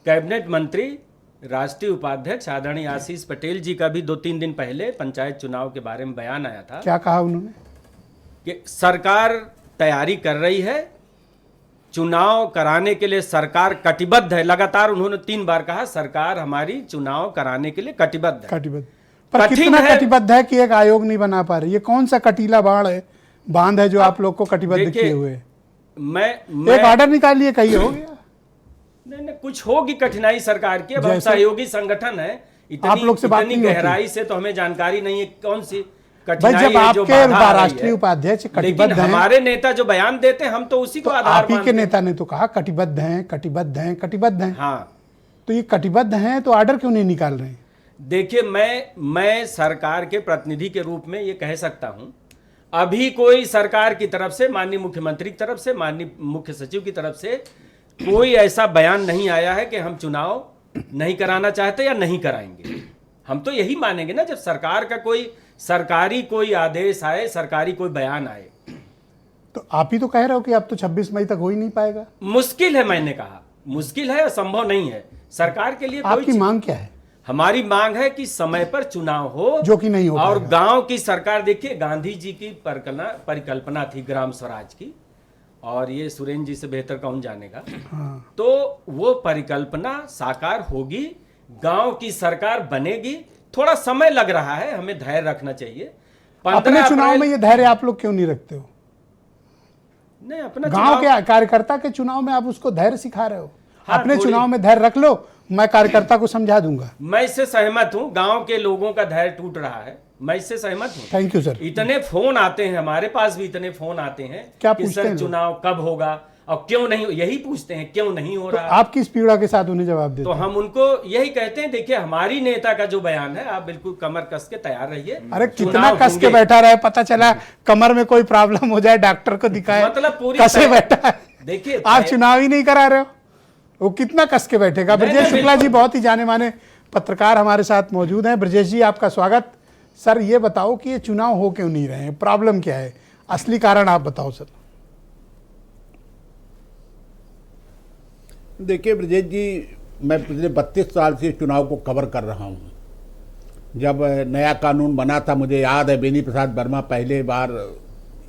कैबिनेट मंत्री राष्ट्रीय उपाध्यक्ष आदरणीय आशीष पटेल जी का भी 2-3 दिन पहले पंचायत चुनाव के बारे में बयान आया था क्या कहा उन्होंने? कि सरकार तैयारी कर रही है, चुनाव कराने के लिए सरकार कटिबद्ध है। लगातार उन्होंने 3 बार कहा, सरकार हमारी चुनाव कराने के लिए कटिबद्ध है। कटिबद्ध। पर कठिन कितना है। कटिबद्ध है कि एक आयोग नहीं बना पा रहे? ये कौन सा कटीला बांध है जो आप लोग को कटिबद्ध देखिए, किए हुए हैं? मैं एक ऑर्डर निकालिए, कहीं हो गया। नहीं, कुछ होगी कठिनाई सरकार की। अब हम जैसे? सहयोगी संगठन है, आप लोग से बात इतनी नहीं होती। गहराई से तो हमें जानकारी नहीं है कौन सी भाई, कठिनाई जब है जो आपके बाधा आ रही राष्ट्रीय है। उपाध्यक्ष लेकिन कटिबद्ध हैं, हमारे नेता जो बयान देते हैं हम तो उसी तो को आधार आप ही के मानते हैं। नेता ने तो कहा कटिबद्ध हैं, कटिबद्ध हैं, कटिबद्ध हैं। हाँ, तो ये कटिबद्ध हैं तो ऑर्डर क्यों नहीं निकाल रहे हैं? देखिए, मैं सरकार के प्रतिनिधि के रूप में ये कह सकता हूं, अभी कोई सरकार की तरफ से, माननीय मुख्यमंत्री की तरफ से, माननीय मुख्य सचिव की तरफ से कोई ऐसा बयान नहीं आया है कि हम चुनाव नहीं कराना चाहते या नहीं कराएंगे। हम तो यही मानेंगे ना, जब सरकार का कोई सरकारी कोई आदेश आए, सरकारी कोई बयान आए। तो आप ही तो कह रहे हो कि अब तो 26 मई तक हो ही नहीं पाएगा। मुश्किल है, मैंने कहा मुश्किल है, असंभव नहीं है सरकार के लिए। कोई आपकी मांग क्या है? हमारी मांग है कि समय पर चुनाव हो, जो कि नहीं हो और पाएगा। गांव की सरकार, देखिए गांधी जी की परिकल्पना थी ग्राम स्वराज की, और ये सुरेंद्र जी से बेहतर कौन जानेगा। हाँ। तो वो परिकल्पना साकार होगी, गांव की सरकार बनेगी। थोड़ा समय लग रहा है, हमें धैर्य रखना चाहिए। 15 अपने चुनाव अप्रैल- में ये धैर्य आप लोग क्यों नहीं रखते हो? नहीं, अपना गांव चुनाव- के कार्यकर्ता के चुनाव में आप उसको धैर्य सिखा रहे हो। हाँ, अपने थोड़ी- चुनाव में धैर्य रख लो, मैं कार्यकर्ता को समझा दूंगा। मैं इससे सहमत हूं, गांव के लोगों का धैर्य टूट रहा है, मैं इससे सहमत हूं। Thank you sir. इतने फोन आते हैं, हमारे पास भी इतने फोन आते हैं क्या कि पूछते सर हैं लोग? चुनाव कब होगा और क्यों नहीं, यही पूछते हैं क्यों नहीं हो तो रहा। आप किस पीड़ा के साथ उन्हें जवाब देते तो हैं? हम उनको यही कहते हैं, देखिए हमारी नेता का जो बयान है, आप बिल्कुल कमर कस के तैयार रहिए। अरे कितना चुनाव कस के होंगे। बैठा रहे, पता चला कमर में कोई प्रॉब्लम हो जाए, डॉक्टर को दिखाए, मतलब पूरी कसे तैयार- बैठा है। देखिए, आप चुनाव ही नहीं करा रहे हो, वो कितना कस के बैठेगा। नहीं, ब्रजेश नहीं, शुक्ला जी बिल्कुल। बहुत ही जाने माने पत्रकार हमारे साथ मौजूद हैं। ब्रजेश जी, आपका स्वागत। सर, ये बताओ कि ये चुनाव हो क्यों नहीं रहे हैं, प्रॉब्लम क्या है, असली कारण आप बताओ सर। देखिए ब्रजेश जी, मैं पिछले 32 साल से चुनाव को कवर कर रहा हूँ। जब नया कानून बना था, मुझे याद है बेनी प्रसाद वर्मा पहले बार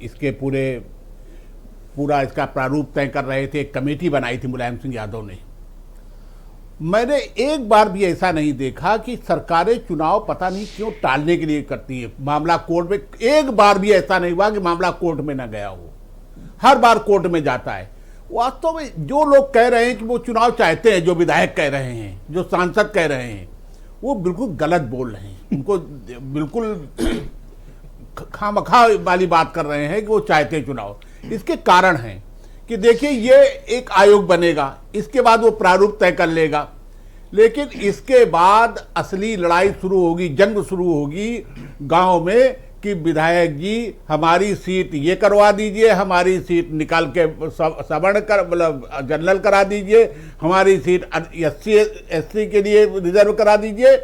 इसके पूरा इसका प्रारूप तय कर रहे थे। एक कमेटी बनाई थी मुलायम सिंह यादव ने। मैंने एक बार भी ऐसा नहीं देखा कि सरकारें चुनाव पता नहीं क्यों टालने के लिए करती है। मामला कोर्ट में, एक बार भी ऐसा नहीं हुआ कि मामला कोर्ट में ना गया हो, हर बार कोर्ट में जाता है। वास्तव में जो लोग कह रहे हैं कि वो चुनाव चाहते हैं, जो विधायक कह रहे हैं, जो सांसद कह रहे हैं, वो बिल्कुल गलत बोल रहे हैं। उनको बिल्कुल खामखा वाली बात कर रहे हैं कि वो चाहते हैं चुनाव। इसके कारण हैं कि देखिए, ये एक आयोग बनेगा, इसके बाद वो प्रारूप तय कर लेगा, लेकिन इसके बाद असली लड़ाई शुरू होगी, जंग शुरू होगी गांव में कि विधायक जी हमारी सीट ये करवा दीजिए, हमारी सीट निकाल के सवर्ण कर मतलब जनरल करा दीजिए, हमारी सीट SC के लिए रिजर्व करा दीजिए।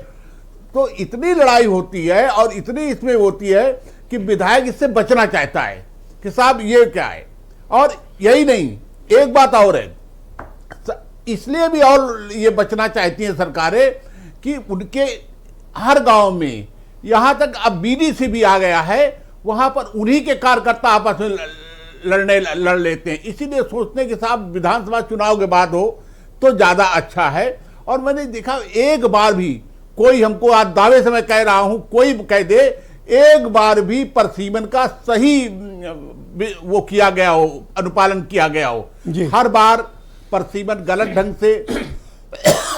तो इतनी लड़ाई होती है और इतनी इसमें होती है कि विधायक इससे बचना चाहता है कि साहब ये क्या है। और यही नहीं, एक बात और है, इसलिए भी और ये बचना चाहती हैं सरकारें कि उनके हर गांव में, यहां तक अब BDC भी आ गया है, वहां पर उन्हीं के कार्यकर्ता आपस में लड़ लेते हैं। इसीलिए सोचते हैं कि साहब विधानसभा चुनाव के बाद हो तो ज्यादा अच्छा है। और मैंने देखा एक बार भी कोई, हमको आज दावे से मैं कह रहा हूं, कोई कह दे एक बार भी परसीमन का सही वो किया गया हो, अनुपालन किया गया हो। हर बार परसीमन गलत ढंग से,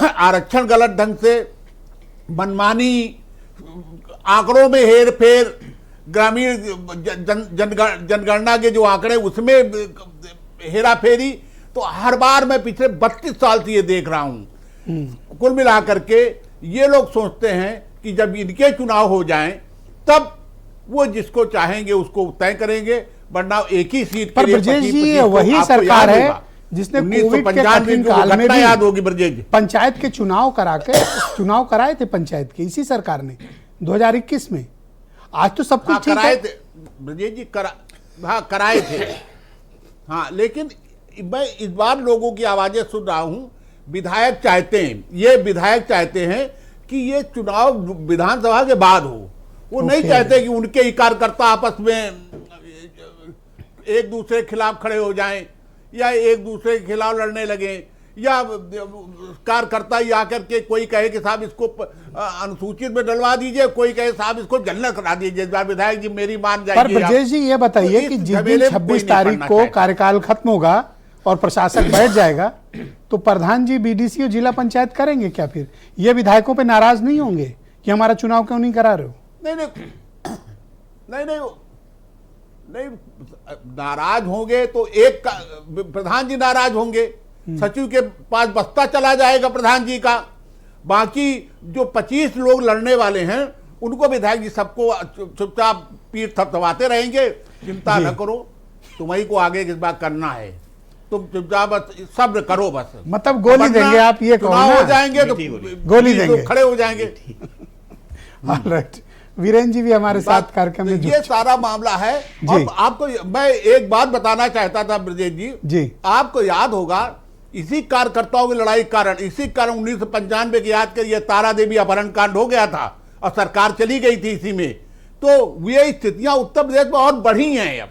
आरक्षण गलत ढंग से, मनमानी आंकड़ों में हेर फेर, ग्रामीण जनगणना के जो आंकड़े उसमें हेरा फेरी। तो हर बार मैं पिछले 32 साल से ये देख रहा हूं। कुल मिलाकर के ये लोग सोचते हैं कि जब इनके चुनाव हो जाएं तब वो जिसको चाहेंगे उसको तय करेंगे, वरना एक ही सीट पर ब्रजेश जी, वही सरकार है जिसने कोविड के कठिन काल में भी याद होगी ब्रजेश जी, पंचायत के चुनाव कराए थे पंचायत के, इसी सरकार ने 2021 में। आज तो सब कुछ ठीक है ब्रजेश जी, कराए थे। हाँ, लेकिन मैं इस बार लोगों की आवाजें सुन रहा हूं। विधायक चाहते हैं, ये विधायक चाहते हैं कि ये चुनाव विधानसभा के बाद हो। वो नहीं चाहते कि उनके ही कार्यकर्ता आपस में एक दूसरे के खिलाफ खड़े हो जाएं या एक दूसरे के खिलाफ लड़ने लगे, या कार्यकर्ता ही आकर के कोई कहे कि साहब इसको अनुसूचित में डलवा दीजिए, कोई कहे साहब इसको जनरल करा दीजिए, विधायक जी मेरी मान जाइए। पर ब्रजेश जी, ये बताइए कि जिस दिन 26 तारीख को कार्यकाल खत्म होगा और प्रशासक बैठ जाएगा, तो प्रधान जी BDC और जिला पंचायत करेंगे क्या? फिर ये विधायकों पे नाराज नहीं होंगे कि हमारा चुनाव क्यों नहीं करा रहे हो? नहीं, नाराज होंगे तो एक प्रधान जी नाराज होंगे, सचिव के पास बस्ता चला जाएगा प्रधान जी का। बाकी जो 25 लोग लड़ने वाले हैं उनको विधायक जी सबको चुपचाप पीठ थपथपाते रहेंगे, चिंता न करो, तुम्हारी को आगे इस बात करना है, तुम चुपचाप बस सब्र करो बस। मतलब गोली देंगे आप, ये कहो ना? हो जाएंगे तो गोली देंगे, खड़े हो जाएंगे। ऑलराइट, वीरेंद्र जी भी हमारे साथ कार्यक्रम में ये सारा मामला है। और आपको मैं एक बात बताना चाहता था ब्रजेश जी, आपको याद होगा इसी कार्यकर्ताओं की लड़ाई कारण, इसी कारण 1995 की याद करिए, तारा देवी अपहरण कांड हो गया था और सरकार चली गई थी इसी में। तो ये स्थितियां उत्तर प्रदेश में और बढ़ी हैं, अब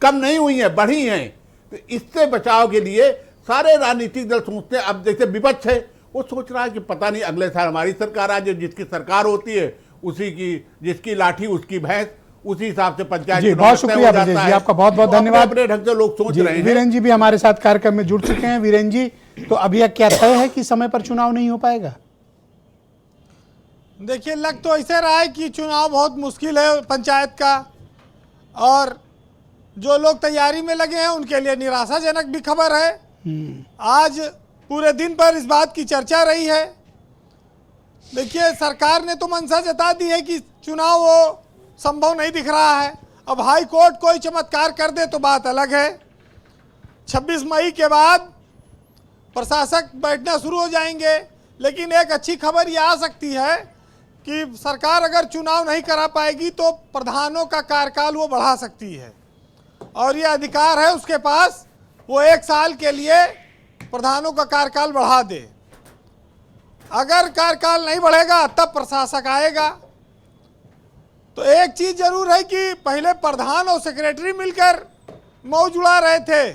कम नहीं हुई हैं, बढ़ी हैं। तो इससे बचाव के लिए सारे राजनीतिक दल सोचते हैं, अब जैसे विपक्ष है वो सोच रहा है कि पता नहीं अगले साल हमारी सरकार आ जाए, जिसकी सरकार होती है उसी की, जिसकी लाठी उसकी भैंस, उसी हिसाब से पंचायत। जी, बहुत शुक्रिया ब्रजेश जी, आपका बहुत बहुत धन्यवाद। अपने ढंग से लोग सोच रहे हैं। वीरेंद्र जी भी हमारे साथ कार्यक्रम में जुड़ चुके हैं। वीरेंद्र जी, तो अभी क्या तय है कि समय पर चुनाव नहीं हो पाएगा? देखिए, लग तो ऐसे रहा है कि चुनाव बहुत मुश्किल है पंचायत का, और जो लोग तैयारी में लगे हैं उनके लिए निराशाजनक भी खबर है। आज पूरे दिन पर इस बात की चर्चा रही है। देखिए, सरकार ने तो मंशा जता दी है कि चुनाव वो संभव नहीं दिख रहा है। अब हाई कोर्ट कोई चमत्कार कर दे तो बात अलग है। 26 मई के बाद प्रशासक बैठना शुरू हो जाएंगे, लेकिन एक अच्छी खबर ये आ सकती है कि सरकार अगर चुनाव नहीं करा पाएगी तो प्रधानों का कार्यकाल वो बढ़ा सकती है, और ये अधिकार है उसके पास, वो 1 साल के लिए प्रधानों का कार्यकाल बढ़ा दे। अगर कार्यकाल नहीं बढ़ेगा तब प्रशासक आएगा। तो एक चीज जरूर है कि पहले प्रधान और सेक्रेटरी मिलकर मौज उड़ा रहे थे,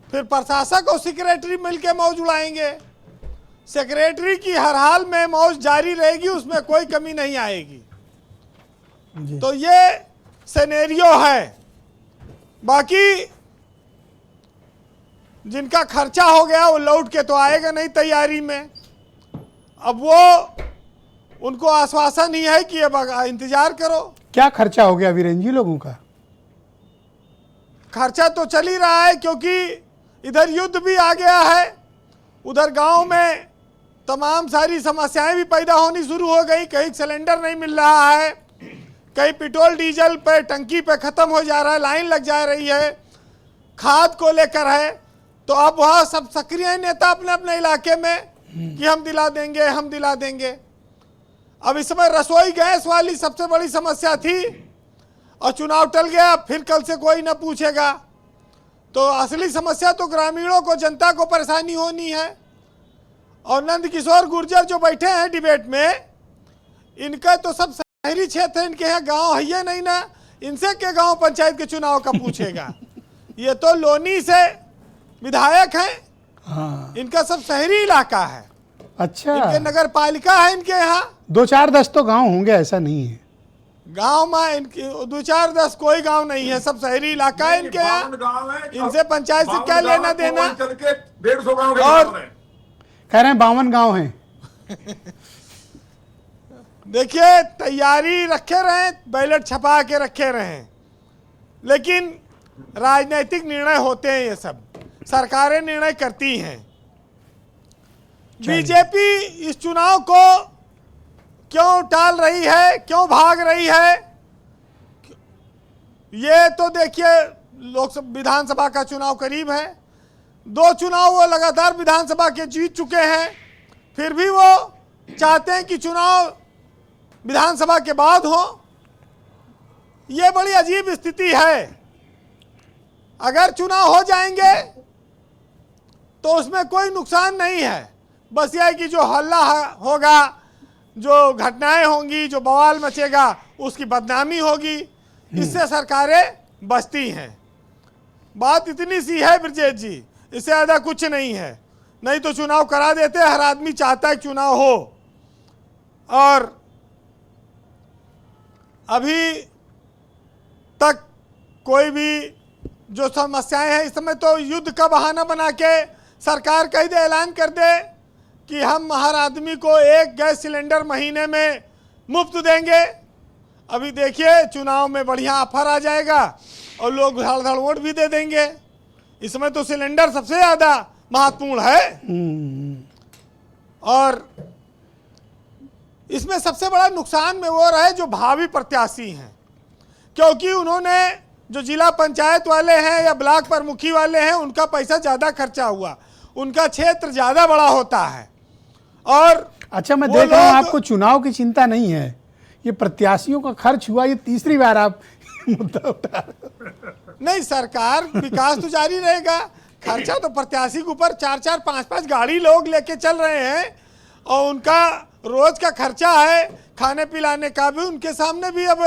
फिर प्रशासक और सेक्रेटरी मिलकर मौज उड़ाएंगे। सेक्रेटरी की हर हाल में मौज जारी रहेगी, उसमें कोई कमी नहीं आएगी। तो ये सिनेरियो है। बाकी जिनका खर्चा हो गया वो लौट के तो आएगा नहीं तैयारी में। अब वो उनको आश्वासन ही है कि अब इंतजार करो। क्या खर्चा हो गया वीरेंद्र जी लोगों का? खर्चा तो चल ही रहा है, क्योंकि इधर युद्ध भी आ गया है, उधर गांव में तमाम सारी समस्याएं भी पैदा होनी शुरू हो गई। कहीं सिलेंडर नहीं मिल रहा है, कहीं पेट्रोल डीजल पे टंकी पे ख़त्म हो जा रहा है, लाइन लग जा रही है, खाद को लेकर है। तो अब वहाँ सब सक्रिय नेता अपने अपने इलाके में कि हम दिला देंगे, हम दिला देंगे। अब इस समय रसोई गैस वाली सबसे बड़ी समस्या थी और चुनाव टल गया, फिर कल से कोई न पूछेगा। तो असली समस्या तो ग्रामीणों को, जनता को परेशानी होनी है। और नंद किशोर गुर्जर जो बैठे हैं डिबेट में, इनका तो सब शहरी क्षेत्र है, इनके यहाँ गांव है ये नहीं ना, इनसे के गांव पंचायत के चुनाव का पूछेगा। ये तो लोनी से विधायक हैं। हाँ। इनका सब शहरी इलाका है। अच्छा, इनके नगर पालिका है इनके यहाँ। 2-4-10 तो गांव होंगे, ऐसा नहीं है। गांव में इनके 2-4-10 कोई गांव नहीं है, सब शहरी इलाका है इनके यहाँ। इनसे पंचायत से क्या लेना देना। 150 गाँव के और कह रहे हैं 52 गांव हैं। देखिए, तैयारी रखे रहें, बैलेट छपा के रखे रहें, लेकिन राजनीतिक निर्णय होते हैं, ये सब सरकारें निर्णय करती हैं। बीजेपी इस चुनाव को क्यों टाल रही है, क्यों भाग रही है, ये तो देखिए, लोकसभा विधानसभा का चुनाव करीब है। 2 चुनाव वो लगातार विधानसभा के जीत चुके हैं, फिर भी वो चाहते हैं कि चुनाव विधानसभा के बाद हो। ये बड़ी अजीब स्थिति है। अगर चुनाव हो जाएंगे तो उसमें कोई नुकसान नहीं है, बस यह है कि जो हल्ला होगा, जो घटनाएं होंगी, जो बवाल मचेगा, उसकी बदनामी होगी। इससे सरकारें बचती हैं। बात इतनी सी है ब्रजेश जी, इससे ज़्यादा कुछ नहीं है। नहीं तो चुनाव करा देते, हर आदमी चाहता है चुनाव हो। और अभी तक कोई भी जो समस्याएं हैं, इस समय तो युद्ध का बहाना बना के सरकार कह दे, ऐलान कर दे कि हम हर आदमी को 1 गैस सिलेंडर महीने में मुफ्त देंगे। अभी देखिए, चुनाव में बढ़िया ऑफर आ जाएगा और लोग धड़ वोट भी दे देंगे। इस समय तो सिलेंडर सबसे ज़्यादा महत्वपूर्ण है। और इसमें सबसे बड़ा नुकसान में वो रहे जो भावी प्रत्याशी हैं, क्योंकि उन्होंने जो जिला पंचायत वाले हैं या ब्लॉक प्रमुखी वाले हैं, उनका पैसा ज़्यादा खर्चा हुआ, उनका क्षेत्र ज़्यादा बड़ा होता है। और अच्छा, मैं देख रहा हूँ आपको चुनाव की चिंता नहीं है, ये प्रत्याशियों का खर्च हुआ, ये तीसरी बार आप मुद्दा उठा रहे हो। नहीं, सरकार विकास तो जारी रहेगा, खर्चा तो प्रत्याशी के ऊपर 4-4, 5-5 गाड़ी लोग लेके चल रहे हैं, और उनका रोज का खर्चा है, खाने पिलाने का भी। उनके सामने भी अब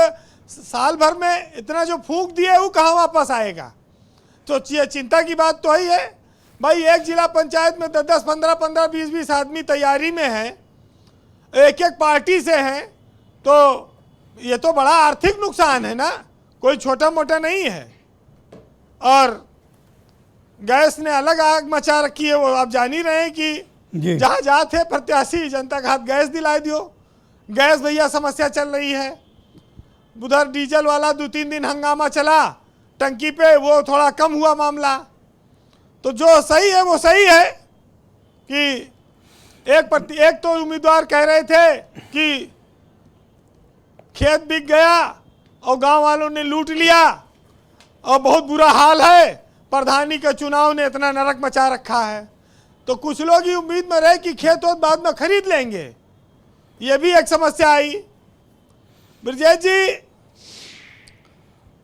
साल भर में इतना जो फूंक दिए वो कहाँ वापस आएगा। तो चिंता की बात तो ही है भाई। एक जिला पंचायत में 10-10, 15-15, 20-20 आदमी तैयारी में हैं, एक पार्टी से हैं, तो ये तो बड़ा आर्थिक नुकसान है ना, कोई छोटा मोटा नहीं है। और गैस ने अलग आग मचा रखी है, वो आप जान ही रहे हैं कि जहाँ जहाँ थे प्रत्याशी, जनता का हाथ गैस दिला दियो। गैस भैया समस्या चल रही है। उधर डीजल वाला 2-3 दिन हंगामा चला टंकी पे, वो थोड़ा कम हुआ मामला। तो जो सही है वो सही है कि एक तो उम्मीदवार कह रहे थे कि खेत बिक गया और गांव वालों ने लूट लिया और बहुत बुरा हाल है, प्रधानी के चुनाव ने इतना नरक मचा रखा है। तो कुछ लोग ये उम्मीद में रहे कि खेत वोत बाद में खरीद लेंगे, ये भी एक समस्या आई। ब्रजेश जी,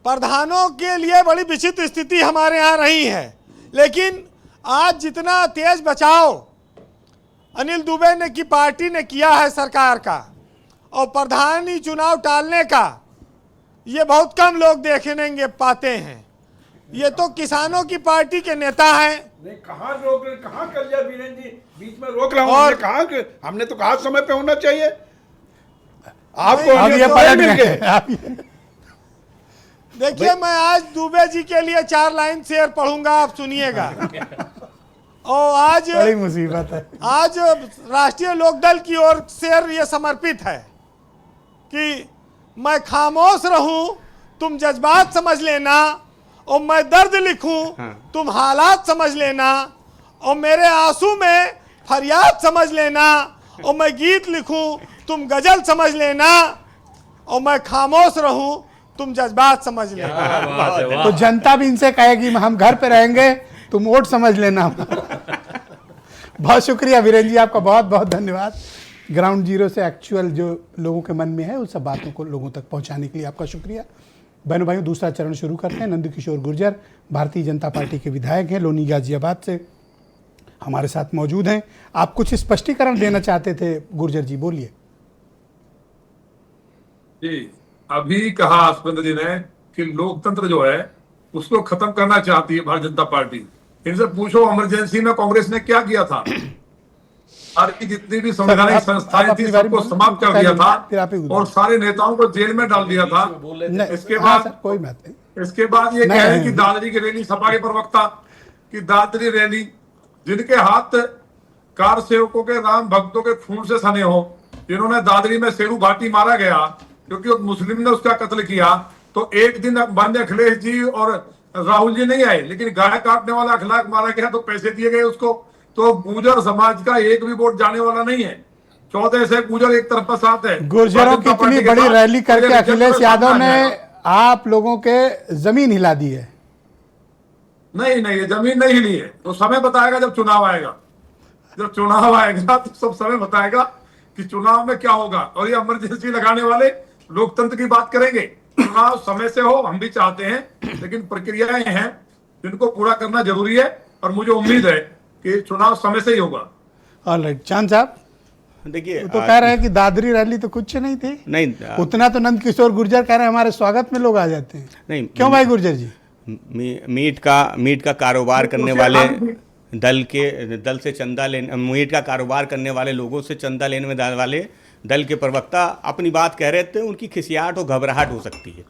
प्रधानों के लिए बड़ी विचित्र स्थिति हमारे यहाँ रही है, लेकिन आज जितना तेज बचाव अनिल दुबे ने की पार्टी ने किया है सरकार का और प्रधानी चुनाव टालने का, ये बहुत कम लोग देखने पाते हैं। ये तो किसानों की पार्टी के नेता हैं। नहीं, कहाँ रोक रहे, कहाँ कर लिया वीरेंद्र जी, बीच में रोक रहा हूँ। और कहा कि हमने तो कहा समय पे होना चाहिए, आपको अब ये पलट गए। देखिए, मैं आज दुबे जी के लिए 4 लाइन शेर पढ़ूंगा, आप सुनिएगा। और आज बड़ी मुसीबत है। आज राष्ट्रीय लोकदल की ओर शेर ये समर्पित है कि मैं खामोश रहूं, तुम जज्बात समझ लेना, और मैं दर्द लिखूं, तुम हालात समझ लेना, और मेरे आंसू में फरियाद समझ लेना, और मैं गीत लिखूं, तुम गजल समझ लेना, और मैं खामोश रहूं, तुम जज्बात समझ लेना। तो जनता भी इनसे कहेगी हम घर पे रहेंगे, तुम वोट समझ लेना। बहुत शुक्रिया वीरेंद्र जी, आपका बहुत बहुत धन्यवाद। ग्राउंड जीरो से एक्चुअल जो लोगों के मन में है उन सब बातों को लोगों तक पहुंचाने के लिए आपका शुक्रिया। बहनों भाइयों, दूसरा चरण शुरू करते हैं। नंदकिशोर गुर्जर भारतीय जनता पार्टी के विधायक हैं, लोनी गाजियाबाद से हमारे साथ मौजूद हैं। आप कुछ स्पष्टीकरण देना चाहते थे गुर्जर जी, बोलिए। जी, अभी कहा आसमंद जी ने कि लोकतंत्र जो है उसको खत्म करना चाहती है भारतीय जनता पार्टी। इनसे पूछो इमरजेंसी में कांग्रेस ने क्या किया था। भारत की जितनी भी संवैधानिक संस्थाएं थी सबको समाप्त कर दिया था और सारे नेताओं को जेल में डाल दिया था। इसके बाद कोई बात नहीं। इसके बाद ये कह रहे कि दादरी की रैली, सपा के प्रवक्ता की दादरी रैली, जिनके हाथ कार सेवकों के राम भक्तों के खून से सने हो, जिन्होंने दादरी में शेरू घाटी मारा गया क्योंकि मुस्लिम ने उसका कत्ल किया, तो एक दिन माननीय अखिलेश जी और राहुल जी नहीं आए, लेकिन गाय काटने वाला अखलाक मारा गया तो पैसे दिए गए उसको। तो गुर्जर समाज का एक भी वोट जाने वाला नहीं है। 14 से गुर्जर एक तरफ 7 है। गुर्जरों की इतनी बड़ी रैली करके अखिलेश यादव ने आप लोगों के जमीन हिला दी है। नहीं, ये जमीन नहीं हिली है। तो समय बताएगा जब चुनाव आएगा। जब चुनाव आएगा तो सब समय बताएगा कि चुनाव में क्या होगा। और ये इमरजेंसी लगाने वाले लोकतंत्र की बात करेंगे। चुनाव समय से हो, हम भी चाहते हैं, लेकिन प्रक्रियाएं हैं जिनको पूरा करना जरूरी है और मुझे उम्मीद है कि चुनाव समय से ही होगा। ऑलराइट, चांद साहब, देखिए तो कह रहे हैं कि दादरी रैली तो कुछ नहीं थी। नहीं, उतना तो नंदकिशोर गुर्जर कह रहे हैं हमारे स्वागत में लोग आ जाते हैं। नहीं, क्यों भाई गुर्जर जी? मीट का कारोबार करने वाले दल से चंदा लेने, मीट का कारोबार करने वाले लोगों से चंदा लेने वाले दल के प्रवक्ता अपनी बात कह रहे थे। उनकी खिसियाहट और घबराहट हो सकती है।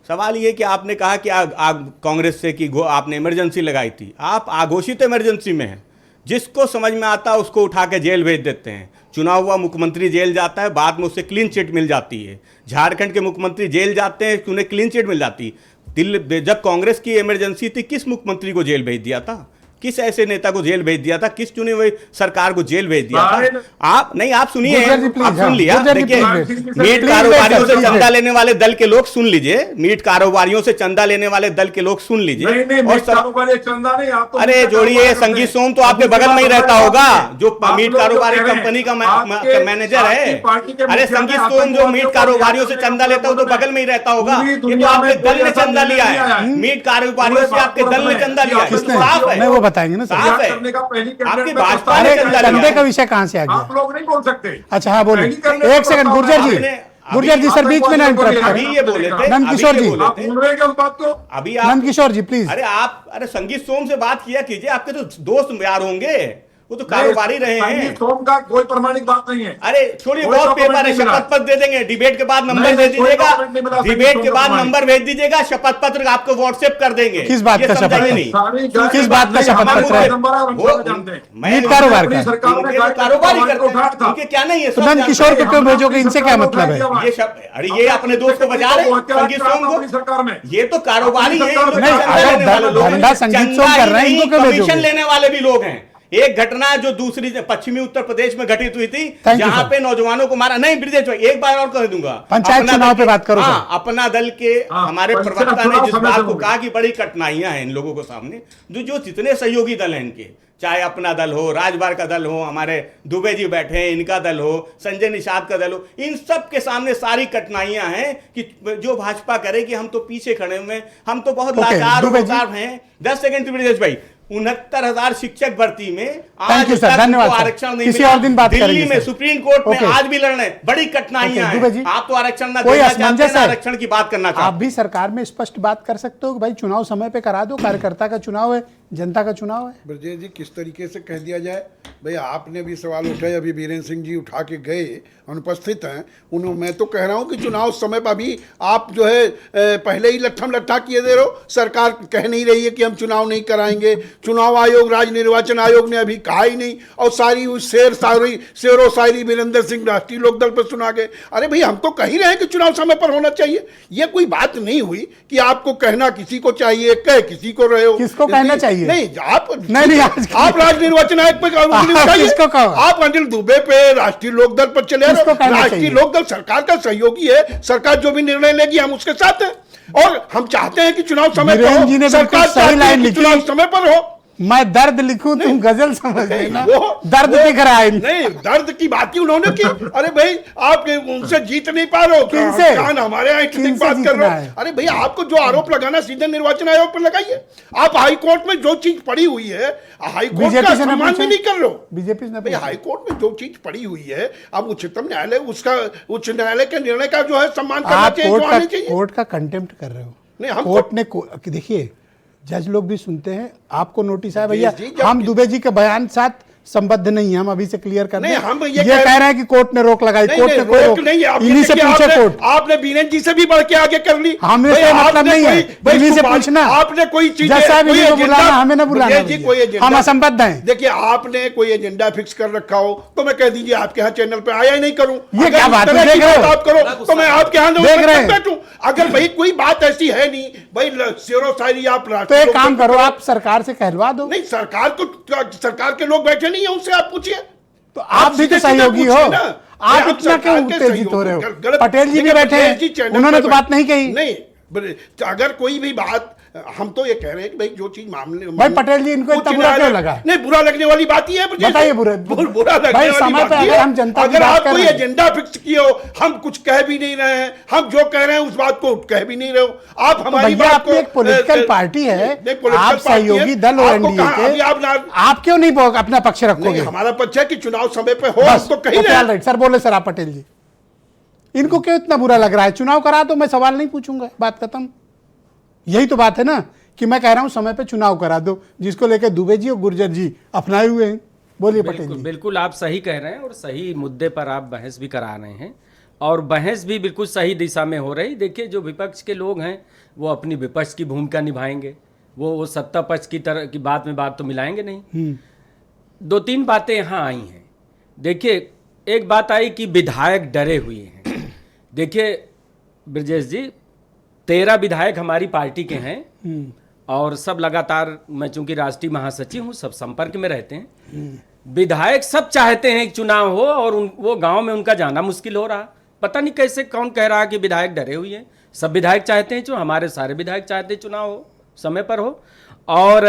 सवाल ये कि आपने कहा कि कांग्रेस से कि आपने इमरजेंसी लगाई थी। आप आघोषित इमरजेंसी में हैं। जिसको समझ में आता है उसको उठा के जेल भेज देते हैं। चुनाव हुआ, मुख्यमंत्री जेल जाता है, बाद में उससे क्लीन चिट मिल जाती है। झारखंड के मुख्यमंत्री जेल जाते हैं, उन्हें क्लीन चिट मिल जाती। जब कांग्रेस की इमरजेंसी थी, किस मुख्यमंत्री को जेल भेज दिया था? किस ऐसे नेता को जेल भेज दिया था? किस चुनी हुई सरकार को जेल भेज दिया था? आप सुनिए, आप सुन लिया। देखिए, मीट कारोबारियों से चंदा लेने वाले दल के लोग सुन लीजिए। मीट कारोबारियों से चंदा लेने वाले दल के लोग सुन लीजिए। और चंदा नहीं, आप तो अरे जोड़िए, संगीत सोम तो आपके बगल में ही रहता होगा, जो मीट कारोबारी कंपनी का मैनेजर है। अरे संगीत सोम जो मीट कारोबारियों से चंदा लेता है वो तो बगल में ही रहता होगा। ये तो आपके दल ने चंदा लिया है। मीट कारोबारियों से आपके दल ने चंदा लिया है। साफ है, बताएंगे ना सर। करने का पहली आपकी भाजपा ने चंदे का विषय कहां से आ गया? आप लोग नहीं बोल सकते। अच्छा हाँ, बोलिए। एक सेकंड गुर्जर जी सर, बीच में ना इंटरप्ट अभी ये बोले थे नंदकिशोर जी, आप बोल रहे हैं उस बात को। अभी नंदकिशोर जी प्लीज। अरे संगीत सोम से बात किया कीजिए। आपके तो दोस्त यार होंगे, वो तो कारोबारी रहे हैं। सोम का कोई प्रमाणिक बात नहीं है। अरे छोड़िए, बहुत पेपर है। शपथ पत्र दे देंगे, डिबेट के बाद नंबर भेज दीजिएगा। डिबेट के बाद नंबर भेज दीजिएगा, शपथ पत्र आपको व्हाट्सएप कर देंगे। किस बात का शपथ पत्र? किस बात का शपथ पत्र है? मीट कारोबार का कारोबारी करते हैं, क्या नहीं है? नंदकिशोर को क्यों भेजोगे? इनसे क्या मतलब है? अरे ये अपने दोस्त को बजा रहे संगीत सोम को। सरकार में ये तो कारोबारी है। नहीं, अगर धंधा संगीत सोम कर रहे हैं इनको क्यों भेजोगे? कमीशन लेने वाले भी लोग हैं। एक घटना जो दूसरी पश्चिमी उत्तर प्रदेश में घटित हुई थी, Thank you, जहां sir. पे नौजवानों को मारा। नहीं ब्रिजेश भाई, एक बार और कह दूंगा, पंचायत अपना चुनाव दल पे बात करो, हाँ, सर। अपना दल के हमारे पंचायत प्रवक्ता ने चुनाव जिस समय बात से को होंगे। कहा कि बड़ी कठिनाइयां हैं इन लोगों को सामने, जो जितने सहयोगी दल हैं इनके, चाहे अपना दल हो, राजबार का दल हो, हमारे दुबे जी बैठे हैं इनका दल हो, संजय निषाद का दल हो, इन सब के सामने सारी कठिनाइयां हैं कि जो भाजपा करे कि हम तो पीछे खड़े हुए हैं, हम तो बहुत Okay, लाचार दुबे जी। हैं। 10 सेकंड ब्रिजेश भाई, 69,000 शिक्षक भर्ती में Thank you, आज sir, तक धन्यवाद, उनको सर। आरक्षण नहीं किसी मिला। और दिन बात दिल्ली करेंगे, में सर। सुप्रीम कोर्ट में Okay. आज भी लड़ रहे हैं, बड़ी कठिनाइयां Okay, दुबे जी। हैं। आप तो आरक्षण ना कोई देना चाहते असमंजस हैं, ना है? आरक्षण की बात करना आप चाहते भी सरकार में स्पष्ट बात कर सकते हो कि भाई चुनाव समय पे करा दो, कार्यकर्ता का चुनाव है, जनता का चुनाव है। ब्रजेश जी, किस तरीके से कह दिया जाए? भाई आपने भी सवाल उठाए, अभी बीरेंद्र सिंह जी उठा के गए, अनुपस्थित हैं। उन्होंने, मैं तो कह रहा हूं कि चुनाव समय पर भी आप जो है पहले ही लट्ठम लट्ठा किए दे रहे हो। सरकार कह नहीं रही है कि हम चुनाव नहीं कराएंगे। चुनाव आयोग, राज्य निर्वाचन आयोग ने अभी कहा ही नहीं, और सारी शेरो शायरी वीरेंद्र सिंह राष्ट्रीय लोकदल पर सुना गए। अरे भाई, हम तो कह ही रहे हैं कि चुनाव समय पर होना चाहिए। ये कोई बात नहीं हुई कि आपको कहना किसी को चाहिए, कह किसी को रहे हो। किसको कहना चाहिए? नहीं, आप नहीं, आप राज्य निर्वाचन आयोग पे उंगली उठाइए। किसको कहो? आप अनिल दुबे पे, राष्ट्रीय लोकदल पर चले आ रहे किसको हो। कहना राष्ट्रीय चाहिए? लोकदल सरकार का सहयोगी है, सरकार जो भी निर्णय लेगी हम उसके साथ हैं, और हम चाहते हैं कि चुनाव समय पर वीरेंद्र जी ने हो। बिल्कुल सरकार सही चाहती है लाइन कि लिखी। चुनाव समय पर हो। मैं दर्द लिखूं, तुम गजल समझ लेना। वो- दर्द वो- दिख रहा है। नहीं, दर्द की बात ही उन्होंने की। अरे भाई, आप उनसे जीत नहीं पा रहे हो, किनसे? कान हमारे यहाँ इतनी किनसे बात कर जीतना रहे हो। है? अरे भैया, आपको जो आरोप लगाना सीधे निर्वाचन आयोग पर लगाइए। आप हाई कोर्ट में जो चीज पड़ी हुई है, हाई कोर्ट बीजेपी का से न सम्मान भी पूछे? नहीं कर रहे हो। बीजेपी ने भाई, पूछा। हाई कोर्ट में जो चीज पड़ी हुई है, अब उच्चतम न्यायालय उसका, उच्च न्यायालय के निर्णय का जो है सम्मान करना आप चाहिए, जो आने चाहिए। कोर्ट का कंटेम्प्ट कर रहे हो। नहीं, हम कोर्ट ने देखिए, जज लोग भी सुनते हैं, आपको नोटिस आया भैया, जी, जब- हम दुबे जी के बयान साथ संबद्ध नहीं है, हम अभी से क्लियर कर नहीं, दें। हम ये कह रहे हैं कि कोर्ट ने रोक लगाई। नहीं, कोर्ट नहीं, ने कोई रोक नहीं है। आप इन्हीं से देखिए, पूछे आपने- कोर्ट। आपने बीरेंद्र जी से भी बढ़ के आगे कर ली। हमें भाई, से मतलब आपने नहीं है, कोई- भाई, इन्हीं से सुभाष, पूछना। आपने कोई चीज, जज साहब, इन्हीं को बुलाना, हमें ना बुलाना जी, भैया। कोई एजेंडा, हम असंबद्ध हैं। देखिए, आपने कोई एजेंडा फिक्स कर रखा हो तो मैं कह दीजिए आपके यहाँ चैनल पे आया ही नहीं करूं। ये अगर क्या इस बात है? तरह की देख रहे बात हो? आप करो तो मैं आपके यहाँ देख रहे हैं? बैठूं। अगर भाई कोई बात ऐसी है नहीं, भाई शेरो शायरी आप तो एक काम करो, आप सरकार से कहलवा दो। नहीं, सरकार के लोग बैठे नहीं है, उनसे आप पूछिए। तो आप भी तो सीधे-सीधे सहयोगी हो। पूछिए ना। आप नहीं, इतना क्यों सरकार के उत्तेजित हो रहे हो? सहयोगी- पटेल जी भी देखिए, बैठे पटेल जी हैं, चैनल उन्होंने पे तो बात नहीं कही। नहीं, अगर कोई भी बात, हम तो ये कह रहे हैं कि भाई जो चीज मामले, भाई पटेल जी, इनको इतना उच्च बुरा क्यों न्यायालय- लगा? नहीं, बुरा लगने वाली बात ही है। बताइए बुरा लगने भाई, वाली समय बात पे ही अगर है। हम जनता की अगर बात आप कर कोई रहे हैं। एजेंडा फिक्स किए हो, हम कुछ कह भी नहीं रहे हैं, हम जो कह रहे हैं उस बात को कह भी नहीं रहे हो। आप हमारी भैया, बात आपकी को, एक पॉलिटिकल पार्टी है, नहीं, political आप पार्टी है। सहयोगी दल हो आपको एनडीए कहाँ- अभी के, आप ना- आप क्यों नहीं अपना पक्ष रखोगे? नहीं, हमारा पक्ष है कि चुनाव समय पे हो, बस, हम तो कहीं ओके, नहीं। ऑलराइट। सर बोले, सर आप पटेल जी, इनको क्यों इतना बुरा लग रहा है? चुनाव करा तो मैं सवाल नहीं पूछूंगा, बात खत्म। यही तो बात है ना, कि मैं कह रहा हूं समय पे चुनाव करा दो, जिसको लेकर दुबे जी और गुर्जर जी अपनाए हुए हैं। बोलिए पटेल बिल्कुल जी। बिल्कुल, आप सही कह रहे हैं और सही मुद्दे पर आप बहस भी करा रहे हैं, और बहस भी बिल्कुल सही दिशा में हो रही। देखिए, जो विपक्ष के लोग हैं वो अपनी विपक्ष की भूमिका निभाएंगे, वो सत्ता पक्ष की तरह की बात में बात तो मिलाएंगे नहीं। 2-3 बातें यहाँ आई हैं। देखिए, एक बात आई कि विधायक डरे हुए हैं। देखिए ब्रजेश जी, 13 विधायक हमारी पार्टी के हैं, और सब लगातार, मैं चूंकि राष्ट्रीय महासचिव हूँ, सब संपर्क में रहते हैं। विधायक सब चाहते हैं कि चुनाव हो, और वो गांव में उनका जाना मुश्किल हो रहा। पता नहीं कैसे, कौन कह रहा कि विधायक डरे हुए हैं? सब विधायक चाहते हैं, जो हमारे सारे विधायक चाहते हैं चुनाव हो, समय पर हो। और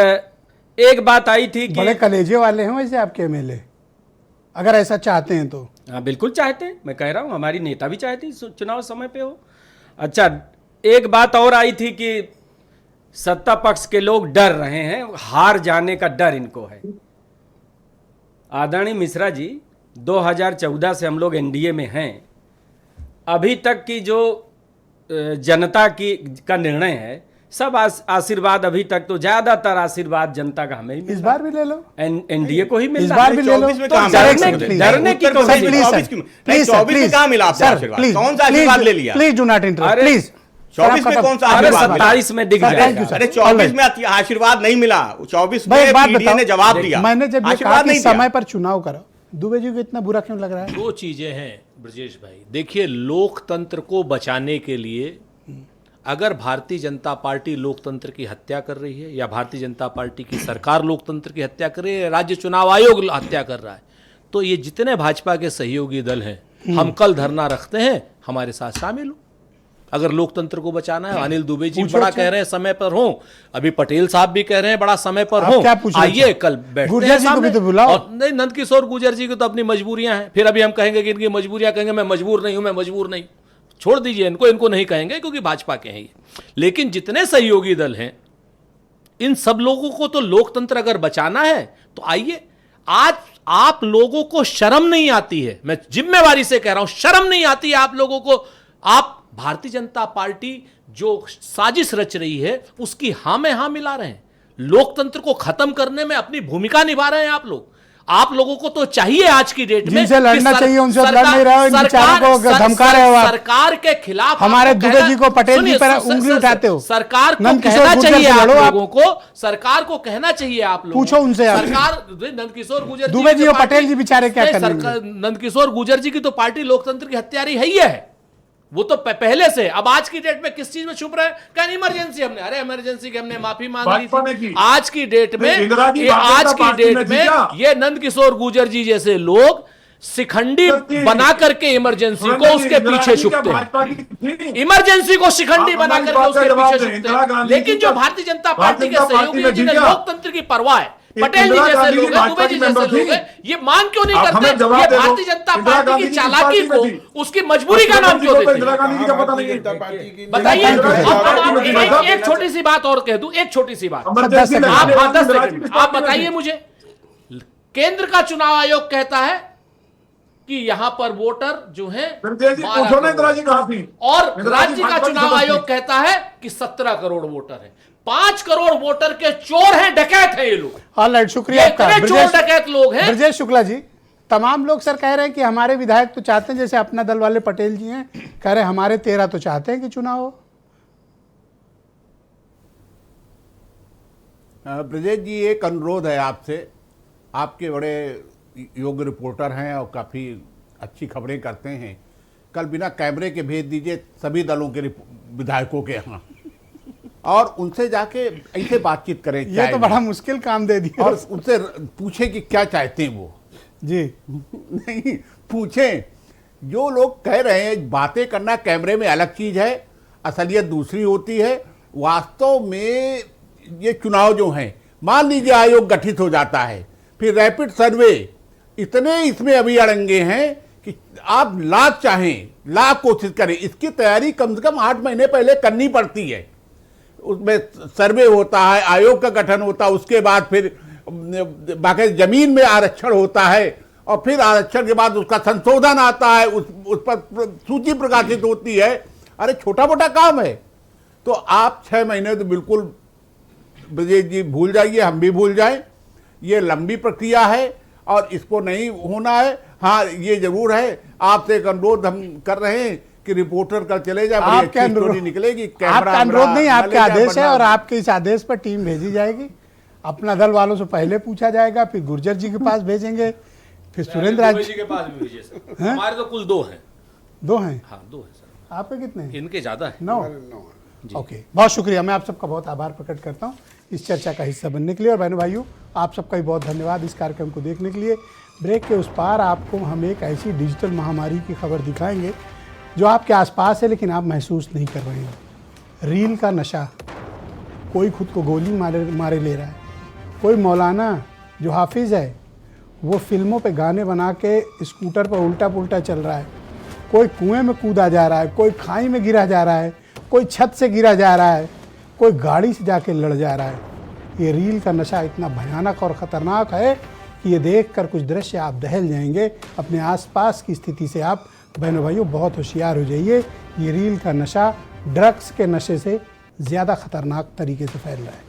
एक बात आई थी कि बड़े कलेजे वाले हैं वैसे आपके एमएलए, अगर ऐसा चाहते हैं तो। हाँ, बिल्कुल चाहते हैं, मैं कह रहा हूँ, हमारी नेता भी चाहती है चुनाव समय पे हो। अच्छा, एक बात और आई थी कि सत्ता पक्ष के लोग डर रहे हैं, हार जाने का डर इनको है। आदरणीय मिश्रा जी, 2014 से हम लोग एनडीए में हैं, अभी तक की जो जनता का निर्णय है, सब आशीर्वाद, अभी तक तो ज्यादातर आशीर्वाद जनता का हमें ही मिल इस रहा है। बार भी ले लो, एनडीए को ही मिल इस रहा बार है। भी ले लो। 24 में तो कहाँ डरने मिला? की- डरने की उत्तर कौन सी प्रदेश बात? 24 में- नहीं, 24 में कहाँ मिला आपसे आशीर्वाद? कौन सा आशीर्वाद ले लिया? प्लीज डू नॉट इंटरप्ट, अरे, प्लीज। 24 में कौन सा अरे आशीर्वाद मिला? 27 में दिख Sir, thank जाएगा। you, sir. अरे 24 में आशीर्वाद नहीं मिला, 24 भाई में एक बात पीडीए बताओ, ने जवाब दिया। मैंने जब ये कहा आशीर्वाद कि नहीं दिया। समय पर चुनाव करो, दुबे जी को इतना बुरा क्यों लग रहा है? 2 चीजें हैं ब्रजेश भाई। देखिए, लोकतंत्र को बचाने के लिए अगर भारतीय जनता पार्टी लोकतंत्र की हत्या कर रही है, या भारतीय जनता पार्टी की सरकार लोकतंत्र की हत्या कर रही है, राज्य चुनाव आयोग हत्या कर रहा है, तो ये जितने भाजपा के सहयोगी दल हैं, हम कल धरना रखते हैं, हमारे साथ शामिल हो। अगर लोकतंत्र को बचाना है, अनिल दुबे जी बड़ा कह रहे हैं समय पर हो, अभी पटेल साहब भी कह रहे हैं बड़ा समय पर हो, आइए कल बैठते हैं सामने। तो बुलाओ। और नहीं, नंदकिशोर गुर्जर जी को तो अपनी मजबूरियां हैं, फिर अभी हम कहेंगे कि इनकी मजबूरियां, कहेंगे मैं मजबूर नहीं हूं, मैं मजबूर नहीं, छोड़ दीजिए इनको नहीं कहेंगे क्योंकि भाजपा के हैं ये। लेकिन जितने सहयोगी दल हैं, इन सब लोगों को तो लोकतंत्र अगर बचाना है तो आइए। आज आप लोगों को शर्म नहीं आती है, मैं जिम्मेवारी से कह रहा हूं, शर्म नहीं आती है आप लोगों को। आप भारतीय जनता पार्टी जो साजिश रच रही है उसकी हां में हां मिला रहे हैं, लोकतंत्र को खत्म करने में अपनी भूमिका निभा रहे हैं आप लोग। आप लोगों को तो चाहिए आज की डेट में जिनसे लड़ना चाहिए उनसे लड़ नहीं रहे हो, इन बेचारों को धमका रहे हो आप। सरकार के खिलाफ हमारे दुबे जी को, पटेल जी पर उंगली उठाते हो। सरकार को कहना चाहिए आप लोगों को, सरकार को कहना चाहिए आप लोगों, पूछो उनसे। सरकार, नंदकिशोर गुर्जर दुबे जी और पटेल जी बेचारे क्या करेंगे? नंदकिशोर गुर्जर जी की तो पार्टी लोकतंत्र की हत्यारी है ही है, वो तो पहले से। अब आज की डेट में किस चीज में छुप रहे हैं? कहने इमरजेंसी, हमने अरे इमरजेंसी की हमने माफी मांग ली थी। आज की डेट में ये नंदकिशोर गुर्जर जी जैसे लोग शिखंडी बना करके इमरजेंसी को उसके पीछे छुपते हैं, इमरजेंसी को शिखंडी बना करके उसके पीछे छुपते हैं। लेकिन जो भारतीय जनता पार्टी के सहयोगी जिन्हें लोकतंत्र की परवाह है, पटेल जी जैसे लोग हैं, दुबे जी जैसे लोग हैं, ये मांग क्यों नहीं करते? ये भारतीय जनता पार्टी की चालाकी को उसकी मजबूरी का नाम क्यों देते हैं? बताइए। एक छोटी सी बात और कह दूं, एक छोटी सी बात, आप 10 सेकंड आप बताइए मुझे। केंद्र का चुनाव आयोग कहता है कि यहां पर वोटर जो है, और राज्य का चुनाव आयोग कहता है कि 17 करोड़ वोटर है। 5 करोड़ वोटर के चोर हैं, डकैत हैं ये लोग। ऑलराइट, शुक्रिया आपका। चोर डकैत लोग हैं। ब्रजेश शुक्ला जी, तमाम लोग सर कह रहे हैं कि हमारे विधायक तो चाहते हैं, जैसे अपना दल वाले पटेल जी हैं, कह रहे हैं हमारे 13 तो चाहते हैं कि चुनाव हो। ब्रजेश जी, एक अनुरोध है आपसे, आपके बड़े योग्य रिपोर्टर हैं और काफ़ी अच्छी खबरें करते हैं, कल बिना कैमरे के भेज दीजिए सभी दलों के विधायकों के यहाँ, और उनसे जाके ऐसे बातचीत करें। ये तो बड़ा मुश्किल काम दे दिया। और उनसे पूछे कि क्या चाहते हैं वो जी। नहीं पूछें, जो लोग कह रहे हैं बातें करना कैमरे में अलग चीज़ है, असलियत दूसरी होती है। वास्तव में ये चुनाव जो हैं, मान लीजिए आयोग गठित हो जाता है, फिर रैपिड सर्वे इतने इसमें अभी अड़ंगे हैं कि आप लाख चाहें लाख कोशिश करें, इसकी तैयारी कम से कम 8 महीने पहले करनी पड़ती है। उसमें सर्वे होता है, आयोग का गठन होता है, उसके बाद फिर बाकी जमीन में आरक्षण होता है, और फिर आरक्षण के बाद उसका संशोधन आता है, उस पर सूची प्रकाशित होती है। अरे छोटा मोटा काम है। तो आप 6 महीने तो बिल्कुल ब्रजेश जी भूल जाइए, हम भी भूल जाएं। ये लंबी प्रक्रिया है और इसको नहीं होना है। हाँ, ये जरूर है, आपसे एक अनुरोध हम कर रहे हैं कि रिपोर्टर कल चले जाए, आपका अनुरोध निकलेगी। आपका अनुरोध नहीं, आपका आदेश है, और आपके इस आदेश पर टीम भेजी जाएगी। अपना दल वालों से पहले पूछा जाएगा, फिर गुर्जर जी के पास भेजेंगे, फिर सुरेंद्र जी के पास भी भेजिए सर। हमारे तो कुल 2 हैं। 2 हैं? हाँ 2 हैं सर। आपके कितने हैं? इनके ज्यादा है। 9। ओके, बहुत शुक्रिया। मैं आप सबका बहुत आभार प्रकट करता हूँ इस चर्चा का हिस्सा बनने के लिए। और बहनों भाइयों, आप सबका भी बहुत धन्यवाद इस कार्यक्रम को देखने के लिए। ब्रेक के उस पार आपको हम एक ऐसी डिजिटल महामारी की खबर दिखाएंगे जो आपके आसपास है लेकिन आप महसूस नहीं कर रहे हैं। रील का नशा, कोई खुद को गोली मारे ले रहा है, कोई मौलाना जो हाफिज़ है वो फिल्मों पे गाने बना के स्कूटर पर उल्टा पुल्टा चल रहा है, कोई कुएं में कूदा जा रहा है, कोई खाई में गिरा जा रहा है, कोई छत से गिरा जा रहा है, कोई गाड़ी से जाके लड़ जा रहा है। ये रील का नशा इतना भयानक और ख़तरनाक है कि ये देखकर कुछ दृश्य आप दहल जाएंगे। अपने आसपास की स्थिति से आप बहनों भाइयों बहुत होशियार हो जाइए। ये रील का नशा ड्रग्स के नशे से ज़्यादा खतरनाक तरीके से फैल रहा है।